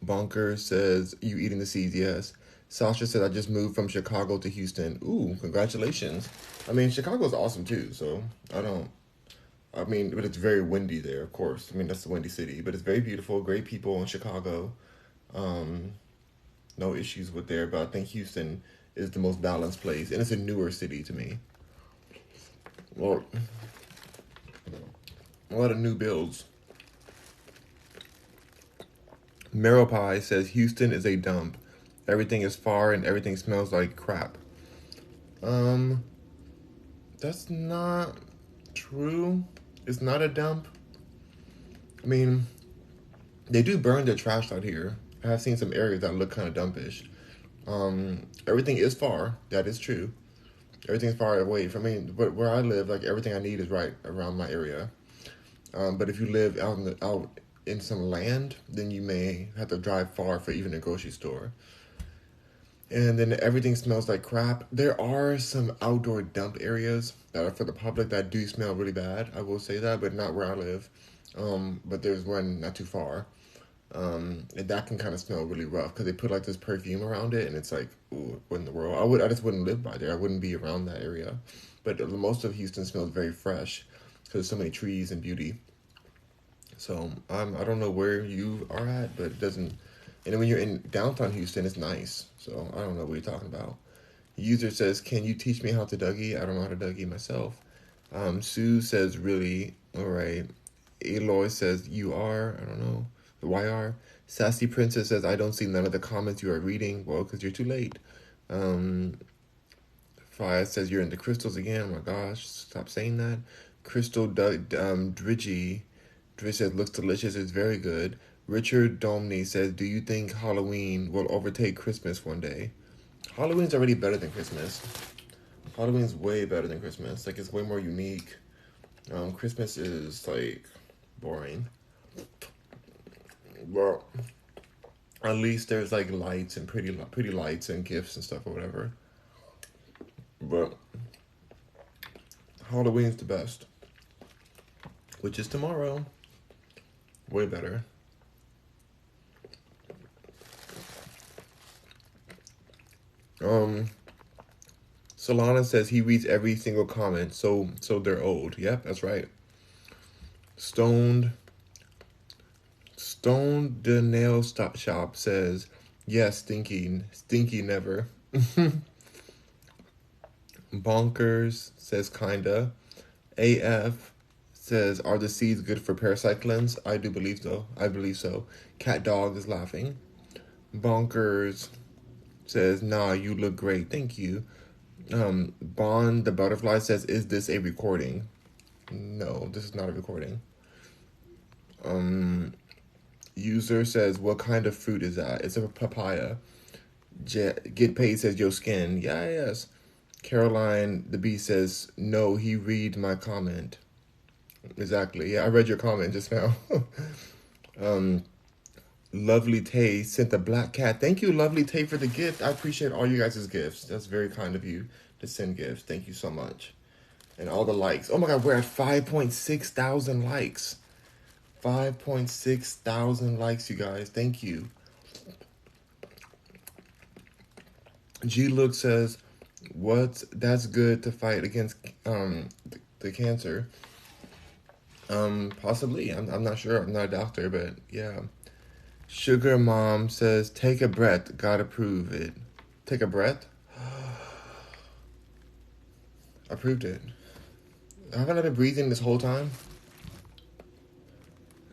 Bonker says you eating the seeds. Yes. Sasha said I just moved from Chicago to Houston. Ooh, congratulations. I mean, Chicago's awesome too. So but it's very windy there, of course. I mean, that's the windy city, but it's very beautiful. Great people in Chicago. No issues with there, but I think Houston is the most balanced place, and it's a newer city to me. Well, a lot of new builds. Marrow Pie says Houston is a dump. Everything is far and everything smells like crap. That's not true. It's not a dump. I mean, they do burn their trash out here. I have seen some areas that look kind of dumpish. Everything is far. That is true. Everything's far away from me. But where I live, like everything I need is right around my area. But if you live out in some land, then you may have to drive far for even a grocery store. And then everything smells like crap. There are some outdoor dump areas that are for the public that do smell really bad. I will say that, but not where I live. But there's one not too far. And that can kind of smell really rough because they put like this perfume around it, and it's like, ooh, what in the world? I just wouldn't live by there. I wouldn't be around that area. But most of Houston smells very fresh because there's so many trees and beauty. So I don't know where you are at, but it doesn't. And then when you're in downtown Houston, it's nice. So I don't know what you're talking about. User says, can you teach me how to Dougie? I don't know how to Dougie myself. Sue says, really? All right. Aloy says, you are? I don't know. The YR. Sassy Princess says, I don't see none of the comments you are reading. Well, because you're too late. Fire says, you're into crystals again. Oh my gosh. Stop saying that. Crystal Dridgy says, looks delicious. It's very good. Richard Domney says, do you think Halloween will overtake Christmas one day? Halloween's already better than Christmas. Halloween's way better than Christmas. Like, it's way more unique. Christmas is like boring. Well, at least there's like lights and pretty lights and gifts and stuff or whatever. But Halloween's the best, which is tomorrow. Way better. Solana says he reads every single comment, so they're old. Yep, that's right. Stoned the nail shop says, yes, stinky never. Bonkers says kinda. AF says, are the seeds good for parasite cleanse? I do believe so. I believe so. Cat dog is laughing. Bonkers says, nah, you look great. Thank you. Bond the butterfly says, is this a recording? No, this is not a recording. User says, what kind of fruit is that? It's a papaya. Get paid says, yo, skin. Yeah, yes. Caroline the Bee says, no, he read my comment. Exactly. Yeah, I read your comment just now. Lovely Tay sent a black cat. Thank you, Lovely Tay, for the gift. I appreciate all you guys' gifts. That's very kind of you to send gifts. Thank you so much. And all the likes. Oh my God, we're at 5.6 thousand likes. 5.6 thousand likes, you guys. Thank you. G Look says, that's good to fight against the cancer. Possibly. I'm not sure. I'm not a doctor, but yeah. Sugar Mom says, take a breath. Gotta prove it. Take a breath? I proved it. Haven't I been breathing this whole time?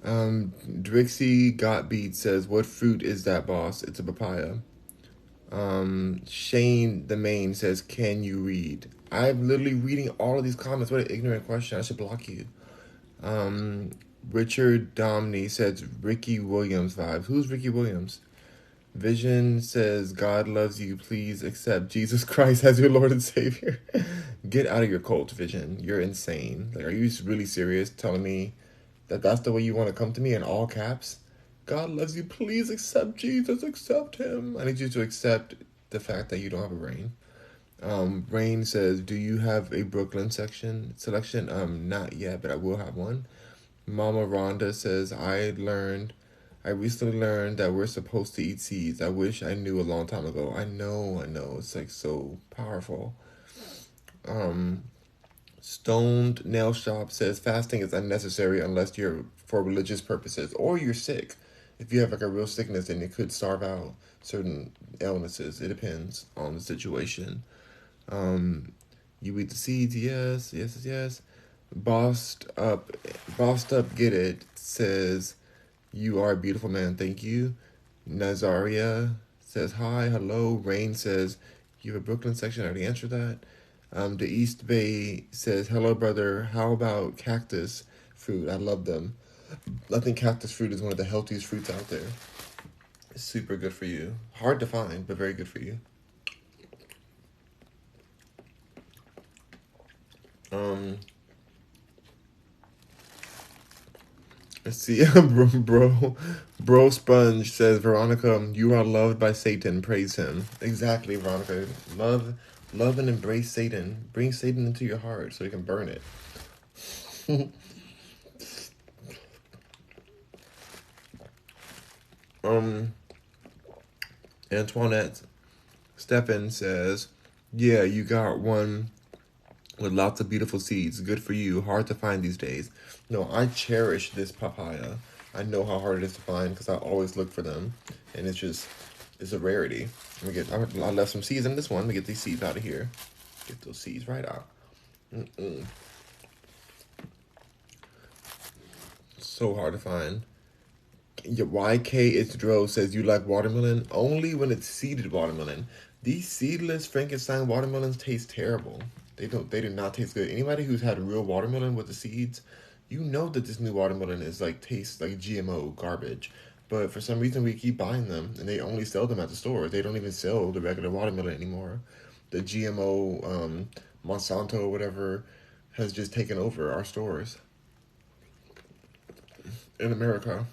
Drixie Got Beat says, what fruit is that, boss? It's a papaya. Shane the Main says, can you read? I'm literally reading all of these comments. What an ignorant question. I should block you. Richard Domney says, Ricky Williams vibes. Who's Ricky Williams? Vision says, God loves you. Please accept Jesus Christ as your Lord and Savior. Get out of your cult, Vision. You're insane. Like, are you really serious telling me that that's the way you want to come to me in all caps? God loves you. Please accept Jesus. Accept him. I need you to accept the fact that you don't have a brain. Rain says, do you have a Brooklyn selection? Not yet, but I will have one. Mama Rhonda says, I recently learned that we're supposed to eat seeds. I wish I knew a long time ago. I know. It's like so powerful. Stoned Nail Shop says, fasting is unnecessary unless you're for religious purposes or you're sick. If you have like a real sickness, then it could starve out certain illnesses. It depends on the situation. You eat the seeds, yes. Bossed up, get it, says, you are a beautiful man, thank you. Nazaria says, hi, hello. Rain says, you have a Brooklyn section, I already answered that. The East Bay says, hello, brother, how about cactus fruit? I love them. I think cactus fruit is one of the healthiest fruits out there. It's super good for you. Hard to find, but very good for you. Let's see. Bro Sponge says, Veronica, you are loved by Satan. Praise him. Exactly, Veronica. Love and embrace Satan. Bring Satan into your heart so you can burn it. Antoinette Stephen says, yeah, you got one with lots of beautiful seeds. Good for you. Hard to find these days. No, I cherish this papaya. I know how hard it is to find because I always look for them. And it's a rarity. I left some seeds in this one. Let me get these seeds out of here. Get those seeds right out. So hard to find. YK It's Dro says, you like watermelon? Only when it's seeded watermelon. These seedless Frankenstein watermelons taste terrible. They do not taste good. Anybody who's had real watermelon with the seeds, you know that this new watermelon is tastes like GMO garbage. But for some reason, we keep buying them, and they only sell them at the store. They don't even sell the regular watermelon anymore. The GMO, Monsanto, or whatever, has just taken over our stores in America.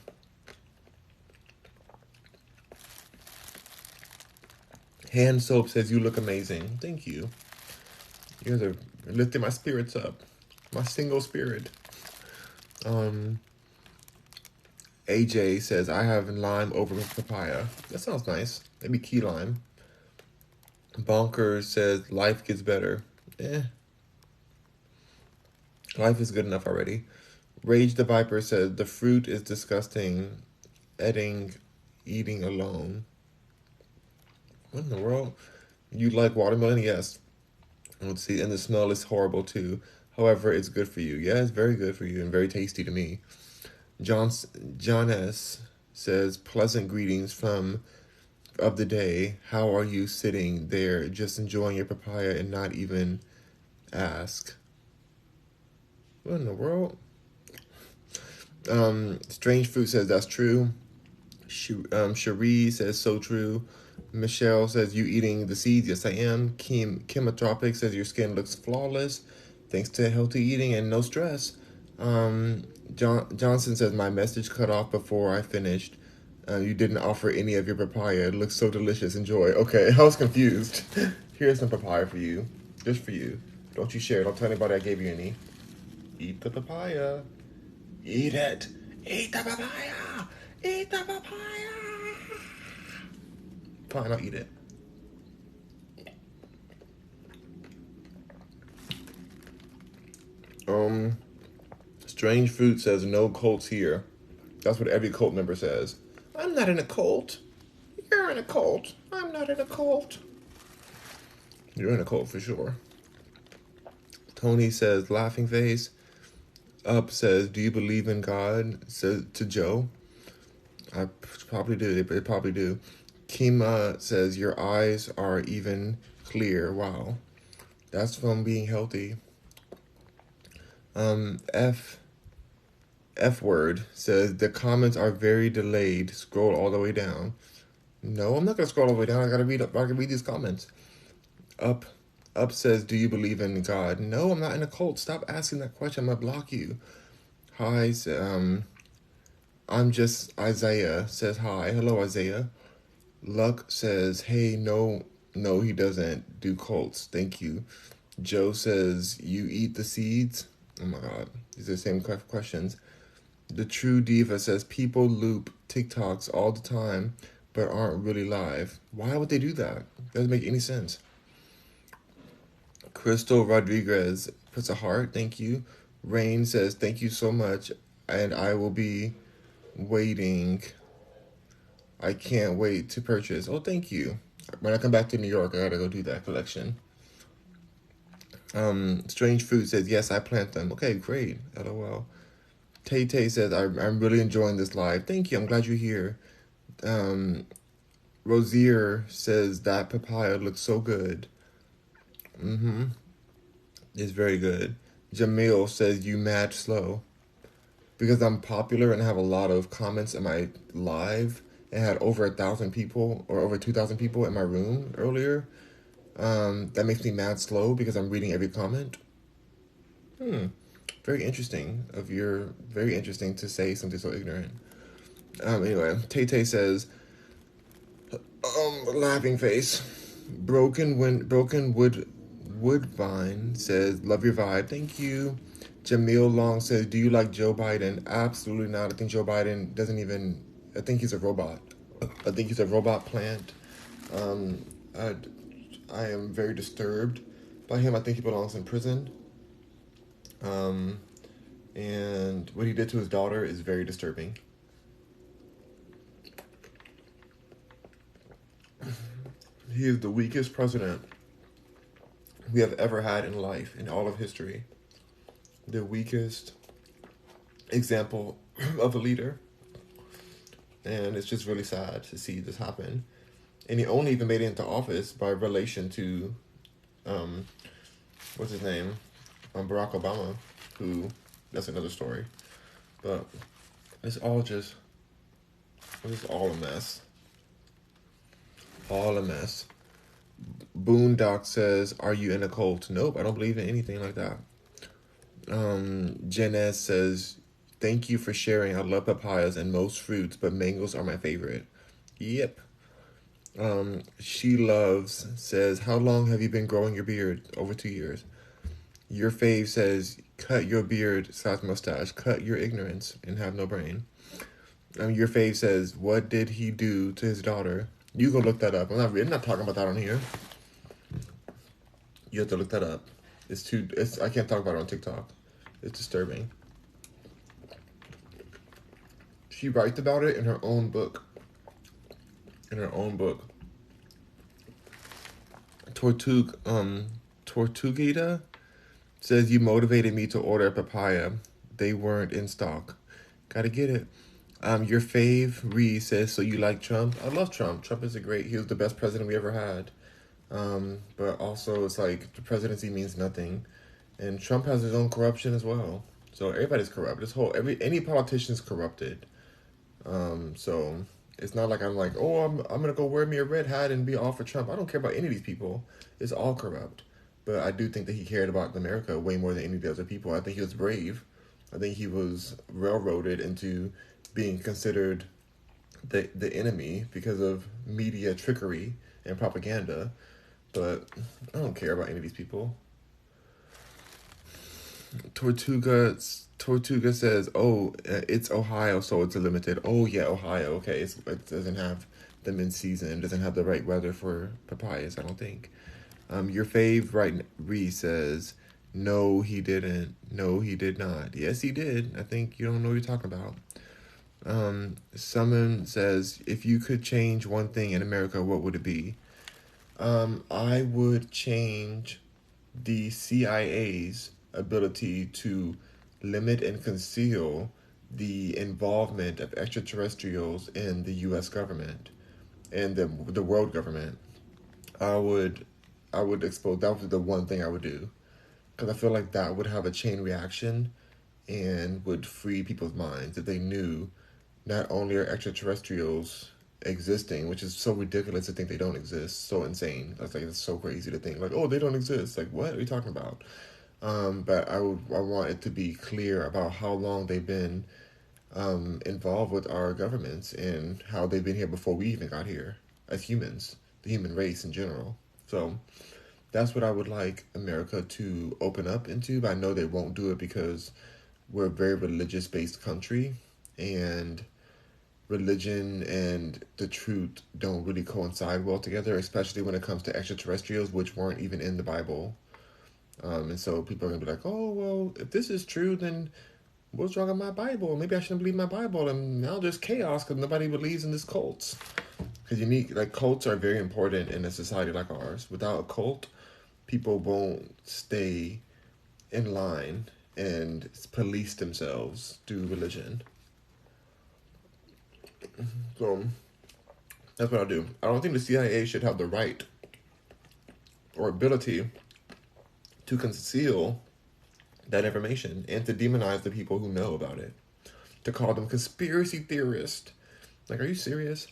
Hand soap says you look amazing. Thank you. You guys are lifting my spirits up, my single spirit. Um, AJ says I have lime over papaya. That sounds nice. Maybe key lime. Bonkers says life gets better. Life is good enough already. Rage the Viper says the fruit is disgusting. Eating alone. What in the world? You like watermelon? Yes. Let's see. And the smell is horrible too. However, it's good for you. Yeah, it's very good for you and very tasty to me. John S says pleasant greetings from of the day. How are you sitting there just enjoying your papaya and not even ask? What in the world? Strange Fruit says that's true. Cherie says so true. Michelle says you eating the seeds. Yes, I am. Chemotropic says your skin looks flawless thanks to healthy eating and no stress. Johnson says my message cut off before I finished. You didn't offer any of your papaya. It looks so delicious. Enjoy. Okay, I was confused. Here's some papaya for you. Just for you. Don't you share. Don't tell anybody I gave you any. Eat the papaya. Eat it. Eat the papaya. Eat the papaya. Fine, I'll eat it. Strange Fruit says no cults here. That's what every cult member says. I'm not in a cult. You're in a cult. I'm not in a cult. You're in a cult for sure. Tony says laughing face. Up says, do you believe in God? Says to Joe. I probably do. They probably do. Kima says your eyes are even clear. Wow. That's from being healthy. F word says the comments are very delayed. Scroll all the way down. No, I'm not gonna scroll all the way down. I gotta read these comments. Up says, do you believe in God? No, I'm not in a cult. Stop asking that question. I'm gonna block you. Hi, I'm just Isaiah says hi. Hello, Isaiah. Luck says, hey, no, he doesn't do cults. Thank you. Joe says, you eat the seeds? Oh my God, these are the same questions. The True Diva says, people loop TikToks all the time, but aren't really live. Why would they do that? Doesn't make any sense. Crystal Rodriguez puts a heart. Thank you. Rain says, thank you so much, and I will be waiting. I can't wait to purchase. Oh, thank you. When I come back to New York, I gotta go do that collection. Strange Fruit says, yes, I plant them. Okay, great. LOL. Tay Tay says, I'm really enjoying this live. Thank you. I'm glad you're here. Rosier says, that papaya looks so good. It's very good. Jamil says, you mad slow. Because I'm popular and I have a lot of comments in my live. It had over 1,000 people or over 2,000 people in my room earlier. That makes me mad slow because I'm reading every comment. Very interesting very interesting to say something so ignorant. Anyway, Tay Tay says, laughing face. Broken Woodbine says, love your vibe. Thank you. Jamil Long says, do you like Joe Biden? Absolutely not. I think Joe Biden I think he's a robot. I think he's a robot plant. I am very disturbed by him. I think he belongs in prison. And what he did to his daughter is very disturbing. He is the weakest president we have ever had in life, in all of history. The weakest example of a leader. And it's just really sad to see this happen. And he only even made it into office by relation to, what's his name? Barack Obama, who, that's another story. But it's all just This is all a mess. All a mess. Boondock says, "Are you in a cult?" Nope, I don't believe in anything like that. Jen S says, "Thank you for sharing. I love papayas and most fruits, but mangoes are my favorite." Yep. She Loves says, "How long have you been growing your beard?" Over 2 years. Your fave says, "Cut your beard / mustache. Cut your ignorance and have no brain." Your fave says, "What did he do to his daughter?" You go look that up. I'm not talking about that on here. You have to look that up. I can't talk about it on TikTok. It's disturbing. She writes about it in her own book. Tortuguita says, "You motivated me to order a papaya. They weren't in stock. Gotta get it." Your fave Ree says, "So you like Trump?" I love Trump. Trump is he was the best president we ever had. But also it's like the presidency means nothing. And Trump has his own corruption as well. So everybody's corrupt. Any politician is corrupted. So it's not like I'm like, oh, I'm gonna go wear me a red hat and be all for Trump. I don't care about any of these people. It's all corrupt. But I do think that he cared about America way more than any of the other people. I think he was brave. I think he was railroaded into being considered the enemy because of media trickery and propaganda. But I don't care about any of these people. Tortuga says, "Oh, it's Ohio, so it's a limited." Oh yeah, Ohio. Okay, it doesn't have them in season. It doesn't have the right weather for papayas, I don't think. Your fave right Ree says, "No, he didn't. No, he did not." Yes, he did. I think you don't know what you're talking about. Someone says, "If you could change one thing in America, what would it be?" I would change the CIA's ability to limit and conceal the involvement of extraterrestrials in the U.S. government and the world government. I would I would expose that would be the one thing I would do because I feel like that would have a chain reaction and would free people's minds if they knew not only are extraterrestrials existing, which is so ridiculous to think they don't exist, so insane. It's so crazy to think like, oh, they don't exist. Like, what are you talking about? But I want it to be clear about how long they've been involved with our governments and how they've been here before we even got here as humans, the human race in general. So that's what I would like America to open up into. But I know they won't do it because we're a very religious based country, and religion and the truth don't really coincide well together, especially when it comes to extraterrestrials, which weren't even in the Bible. And so people are gonna be like, "Oh, well, if this is true, then what's wrong with my Bible? Maybe I shouldn't believe my Bible." And now there's chaos because nobody believes in this cults. Because cults are very important in a society like ours. Without a cult, people won't stay in line and police themselves through religion. So that's what I'll do. I don't think the CIA should have the right or ability to conceal that information and to demonize the people who know about it. To call them conspiracy theorists. Like, are you serious?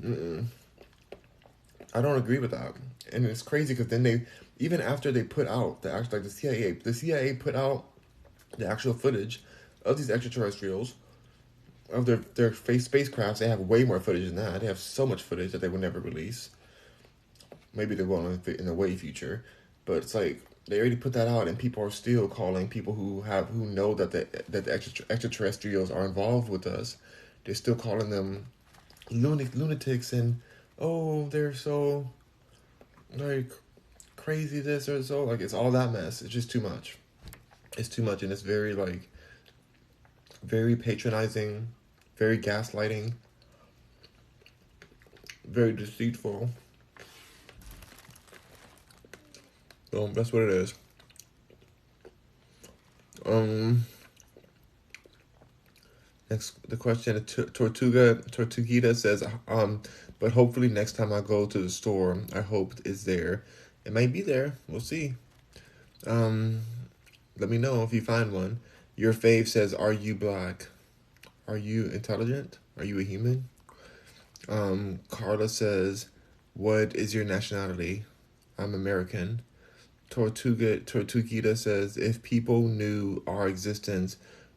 I don't agree with that. And it's crazy because then even after they put out the CIA put out the actual footage of these extraterrestrials, of their spacecrafts. They have way more footage than that. They have so much footage that they will never release. Maybe they will in the way future, but it's like they already put that out, and people are still calling people who know that the extraterrestrials are involved with us. They're still calling them lunatics, and oh, they're so like crazy. This or so like it's all that mess. It's just too much. It's too much, and it's very patronizing, very gaslighting, very deceitful. That's what it is. Next, the question, Tortuguita says, but hopefully next time I go to the store, I hope it's there. It might be there. We'll see. Let me know if you find one. Your fave says, "Are you black?" Are you intelligent? Are you a human? Carla says, what is your nationality? I'm American. Tortuguita says, if people knew our existence,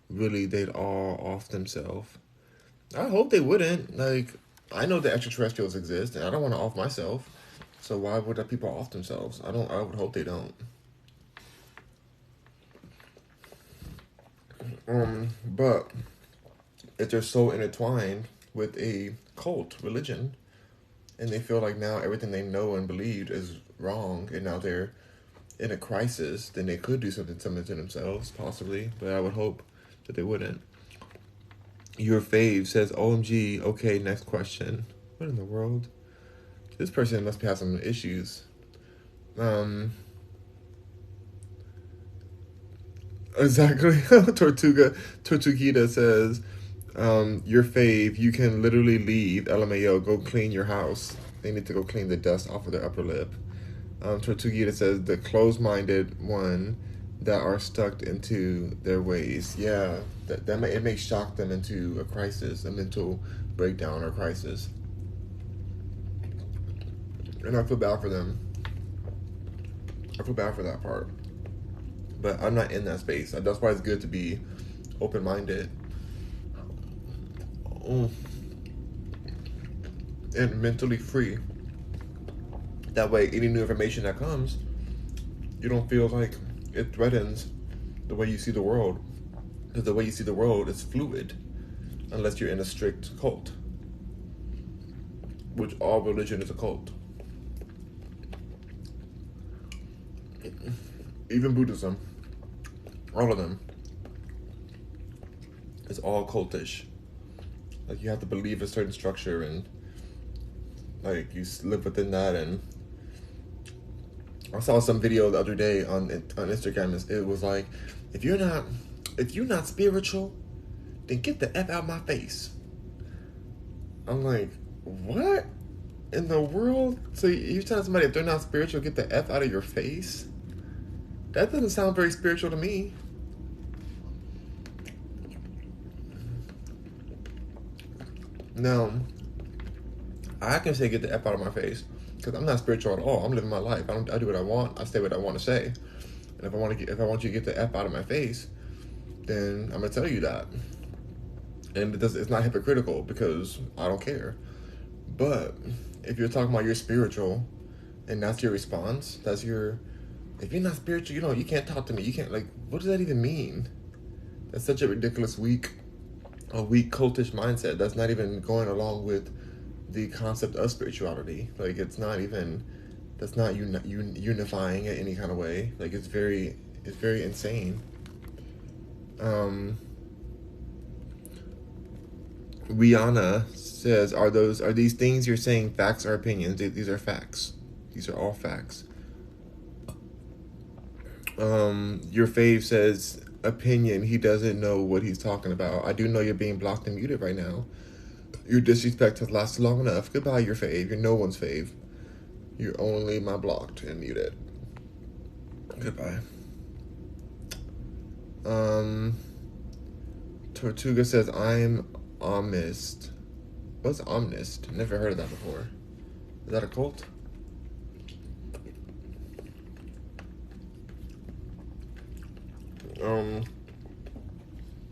really, they'd all off themselves. I hope they wouldn't. Like, I know the extraterrestrials exist, and I don't want to off myself. So why would the people off themselves? I don't. I would hope they don't. But if they're so intertwined with a cult religion, and they feel like now everything they know and believed is wrong, and now they're in a crisis, then they could do something similar to themselves, possibly. But I would hope that they wouldn't. Your fave says, OMG, okay, next question. What in the world? This person must have some issues. Exactly. Tortuguita says, your fave, you can literally leave. LMAO, go clean your house. They need to go clean the dust off of their upper lip. Tortuguita says, the closed-minded one that are stuck into their ways. Yeah, it may shock them into a crisis, a mental breakdown or crisis. And I feel bad for them. I feel bad for that part. But I'm not in that space. That's why it's good to be open-minded. And mentally free. That way, any new information that comes, you don't feel like it threatens the way you see the world. Because the way you see the world is fluid, unless you're in a strict cult, which all religion is a cult. Even Buddhism, all of them, is all cultish. Like, you have to believe a certain structure, and like you live within that. And I saw some video the other day on Instagram. It was like, if you're not spiritual, then get the F out my face. I'm like, what in the world? So you're telling somebody if they're not spiritual, get the F out of your face? That doesn't sound very spiritual to me. No, I can say get the F out of my face because I'm not spiritual at all. I'm living my life. I do what I want. I say what I want to say. And if I want you to get the F out of my face, then I'm gonna tell you that. And it's not hypocritical because I don't care. But if you're talking about you're spiritual, and that's your response, if you're not spiritual, you can't talk to me. You can't, like, what does that even mean? That's such a ridiculous, weak cultish mindset. That's not even going along with the concept of spirituality. Like, that's not unifying in any kind of way. Like, it's very insane. Rihanna says, are these things you're saying facts or opinions? These are facts. These are all facts. Your fave says, opinion, he doesn't know what he's talking about. I do know you're being blocked and muted right now. Your disrespect has lasted long enough. Goodbye, your fave. You're no one's fave. You're only my blocked and muted. Goodbye. Tortuga says, I'm omnist. What's omnist? Never heard of that before. Is that a cult?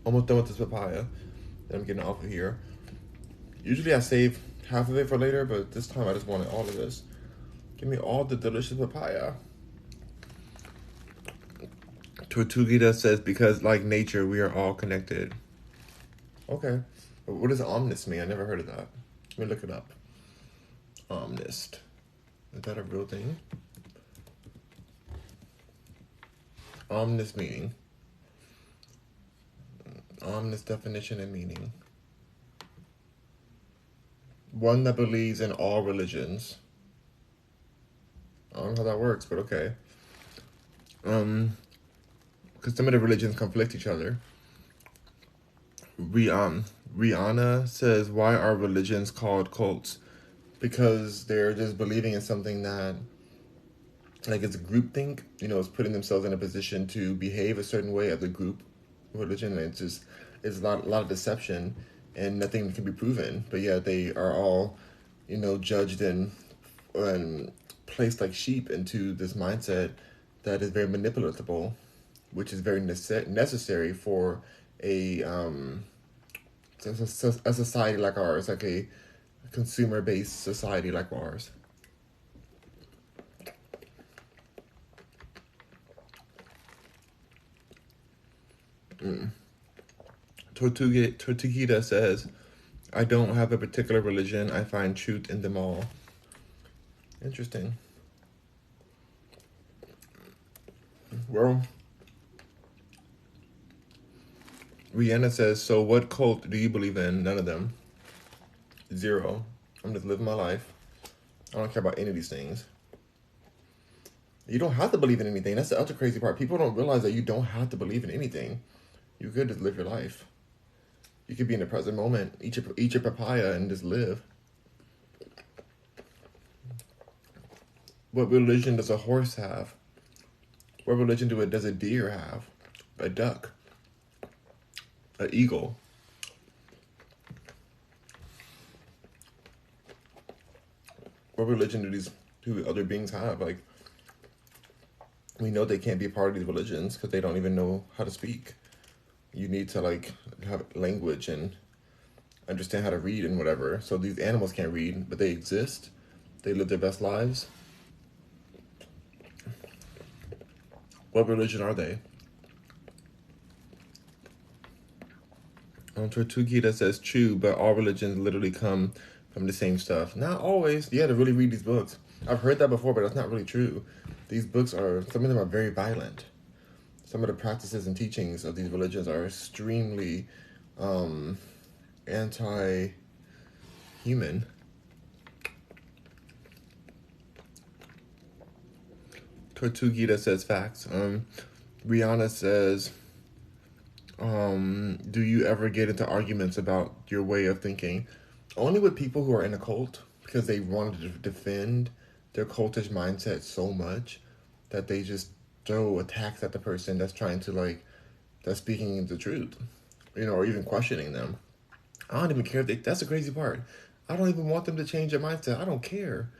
Almost done with this papaya. I'm getting off of here. Usually I save half of it for later, but this time I just wanted all of this. Give me all the delicious papaya. Tortuguita says, because like nature, we are all connected. Okay. What does omnist mean? I never heard of that. Let me look it up. Omnist. Is that a real thing? Omnist meaning. Omnist definition and meaning. One that believes in all religions. I don't know how that works, but okay. Because some of the religions conflict each other. Rihanna says, why are religions called cults? Because they're just believing in something that, like, it's a groupthink. It's putting themselves in a position to behave a certain way as a group religion. And it's just It's a lot of deception, and nothing can be proven. But yeah, they are all, judged and placed like sheep into this mindset that is very manipulatable, which is very necessary for a a society like ours, like a consumer based society like ours. Tortuguita says, I don't have a particular religion. I find truth in them all. Interesting. Well, Rihanna says, so what cult do you believe in? None of them. Zero. I'm just living my life. I don't care about any of these things. You don't have to believe in anything. That's the other crazy part. People don't realize that you don't have to believe in anything. You could just live your life. You could be in the present moment, eat your papaya, and just live. What religion does a horse have? What religion does a deer have? A duck? An eagle? What religion do other beings have? Like, we know they can't be a part of these religions because they don't even know how to speak. You need to like have language and understand how to read and whatever. So these animals can't read, but they exist. They live their best lives. What religion are they? Tortuguita says true, but all religions literally come from the same stuff. Not always. You had to really read these books. I've heard that before, but that's not really true. These books some of them are very violent. Some of the practices and teachings of these religions are extremely anti-human. Tortuguita says facts. Rihanna says, do you ever get into arguments about your way of thinking? Only with people who are in a cult, because they wanted to defend their cultish mindset so much that they just throw attacks at the person that's trying to that's speaking the truth, or even questioning them. I don't even care if that's the crazy part. I don't even want them to change their mindset. I don't care.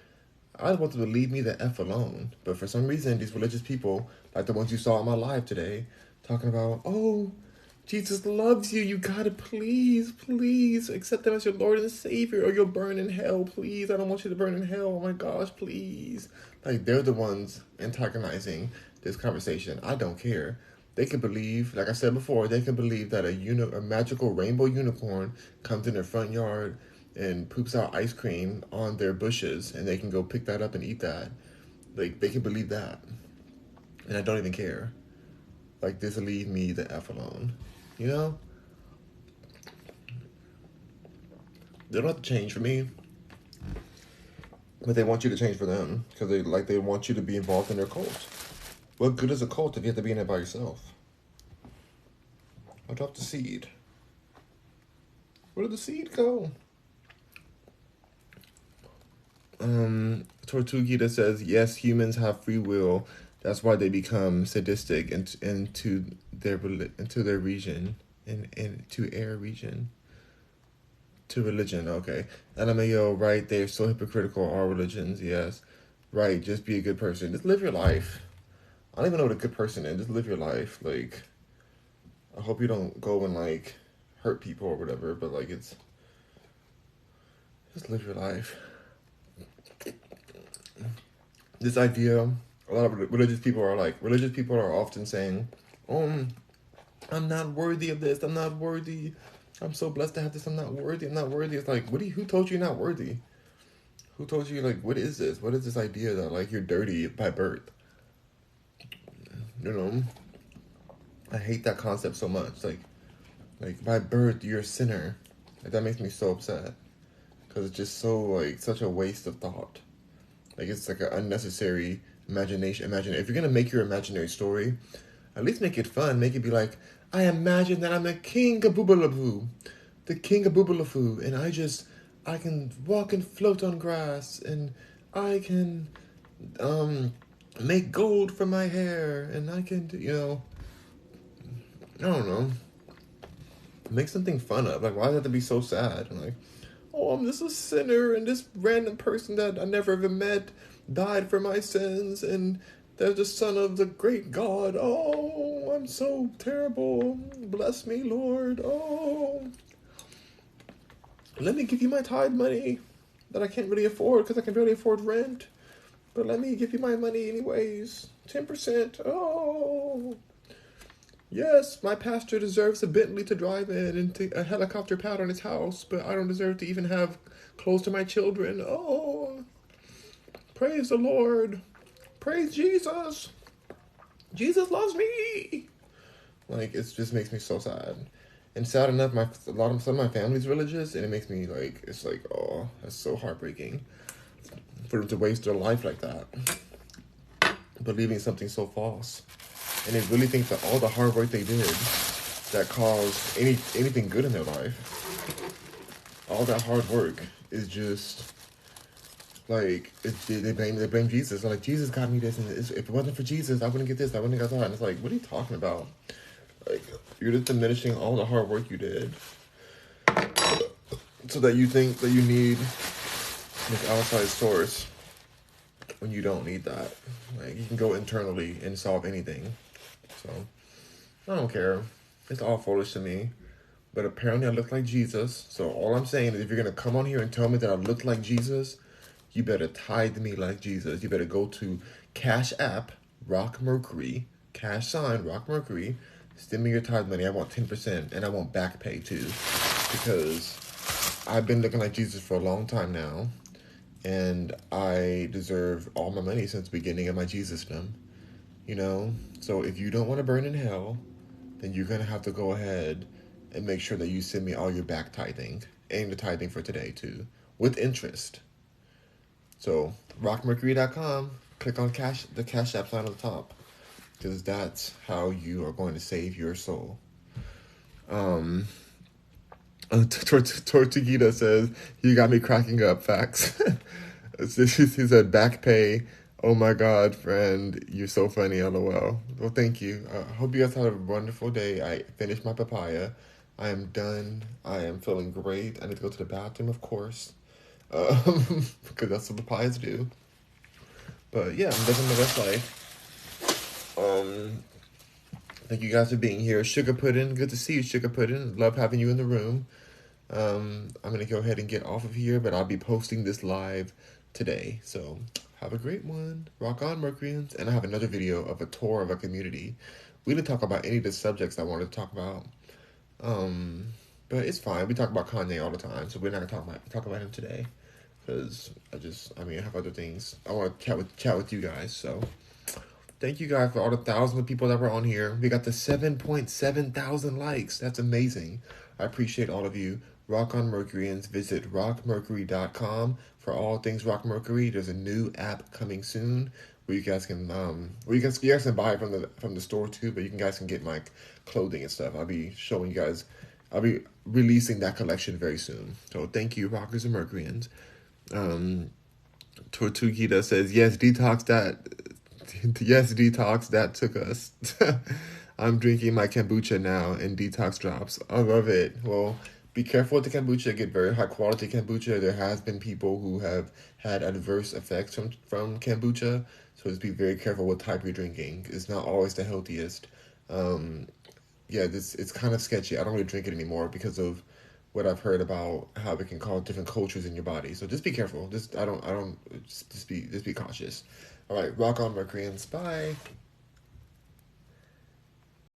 I just want them to leave me the F alone. But for some reason, these religious people, like the ones you saw in my live today, talking about, oh, Jesus loves you. You gotta please accept him as your Lord and Savior, or you'll burn in hell. Please, I don't want you to burn in hell. Oh my gosh, please. Like, they're the ones antagonizing this conversation. I don't care. They can believe, like I said before, they can believe that a magical rainbow unicorn comes in their front yard and poops out ice cream on their bushes, and they can go pick that up and eat that. Like, they can believe that. And I don't even care. Like, this will leave me the F alone. You know? They don't have to change for me. But they want you to change for them. Because they want you to be involved in their cult. What good is a cult if you have to be in it by yourself? I dropped the seed. Where did the seed go? Tortuguita says, yes, humans have free will. That's why they become sadistic into their region, into air region, to religion. Okay, LMAO, right? They're so hypocritical. All religions, yes, right. Just be a good person. Just live your life. I don't even know what a good person is. Just live your life. Like, I hope you don't go and hurt people or whatever. But just live your life. This idea, a lot of religious people are often saying, I'm not worthy of this, I'm not worthy, I'm so blessed to have this, I'm not worthy. It's like, who told you you're not worthy? Who told you, what is this? What is this idea that, you're dirty by birth? I hate that concept so much. Like by birth, you're a sinner. That makes me so upset. Because it's just so, such a waste of thought. It's like an unnecessary imagination. Imagine if you're gonna make your imaginary story, at least make it fun. Make it be like, I imagine that I'm the king of Boobaloo, and I can walk and float on grass, and I can make gold from my hair, and I can I don't know. Make something fun of. Like, why does it have to be so sad? And like, oh, I'm just a sinner, and this random person that I never even met died for my sins, and they're the son of the great God. Oh, I'm so terrible. Bless me, Lord. Oh, let me give you my tithe money that I can't really afford because I can barely afford rent. But let me give you my money anyways. 10%. Oh, yes, my pastor deserves a Bentley to drive in and a helicopter pad on his house, but I don't deserve to even have clothes to my children. Oh, praise the Lord. Praise Jesus. Jesus loves me. Like, it just makes me so sad. And sad enough, some of my family's religious, and it makes me like, it's like, oh, that's so heartbreaking for them to waste their life like that, believing something so false. And they really think that all the hard work they did that caused anything good in their life, all that hard work is just like they blame Jesus. They're like, Jesus got me this, and if it wasn't for Jesus, I wouldn't get this, I wouldn't get that. And it's like, what are you talking about? Like, you're just diminishing all the hard work you did, so that you think that you need this outside source when you don't need that. Like, you can go internally and solve anything. So I don't care. It's all foolish to me. But apparently I look like Jesus. So all I'm saying is, if you're going to come on here and tell me that I look like Jesus, you better tithe me like Jesus. You better go to Cash App, Rock Mercury, cash sign, Rock Mercury. Send me your tithe money. I want 10%, and I want back pay too. Because I've been looking like Jesus for a long time now. And I deserve all my money since the beginning of my Jesusdom. You know? So if you don't want to burn in hell, then you're going to have to go ahead and make sure that you send me all your back tithing and the tithing for today too, with interest. So rockmercury.com, click on the Cash App sign on the top, because that's how you are going to save your soul. Tortuguita says, you got me cracking up. Facts. He said, back pay. Oh my God, friend, you're so funny, LOL. Well, thank you. I hope you guys had a wonderful day. I finished my papaya. I am done. I am feeling great. I need to go to the bathroom, of course, because that's what papayas do. But yeah, I'm living my best life. Thank you guys for being here. Sugar Pudding, good to see you, Sugar Pudding. Love having you in the room. I'm going to go ahead and get off of here, but I'll be posting this live today. So have a great one. Rock on, Mercuryans. And I have another video of a tour of a community. We didn't talk about any of the subjects I wanted to talk about. But it's fine. We talk about Kanye all the time, so we're not going to talk about him today. Because I have other things. I want to chat with you guys. So thank you guys for all the thousands of people that were on here. We got the 7.7 thousand likes. That's amazing. I appreciate all of you. Rock on Mercuryans. Visit rockmercury.com for all things Rock Mercury. There's a new app coming soon where you guys can you guys can buy it from the store too, but you guys can get my clothing and stuff. I'll be showing you guys. I'll be releasing that collection very soon. So thank you, Rockers and Mercuryans. Tortuguita says, yes, detox that took us. I'm drinking my kombucha now and detox drops. I love it. Well, be careful with the kombucha. Get very high quality kombucha. There has been people who have had adverse effects from kombucha, so just be very careful what type you're drinking. It's not always the healthiest. It's kind of sketchy. I don't really drink it anymore because of what I've heard about how it can cause different cultures in your body. So just be careful. Just be cautious. All right, rock on, Mercuryans. Bye.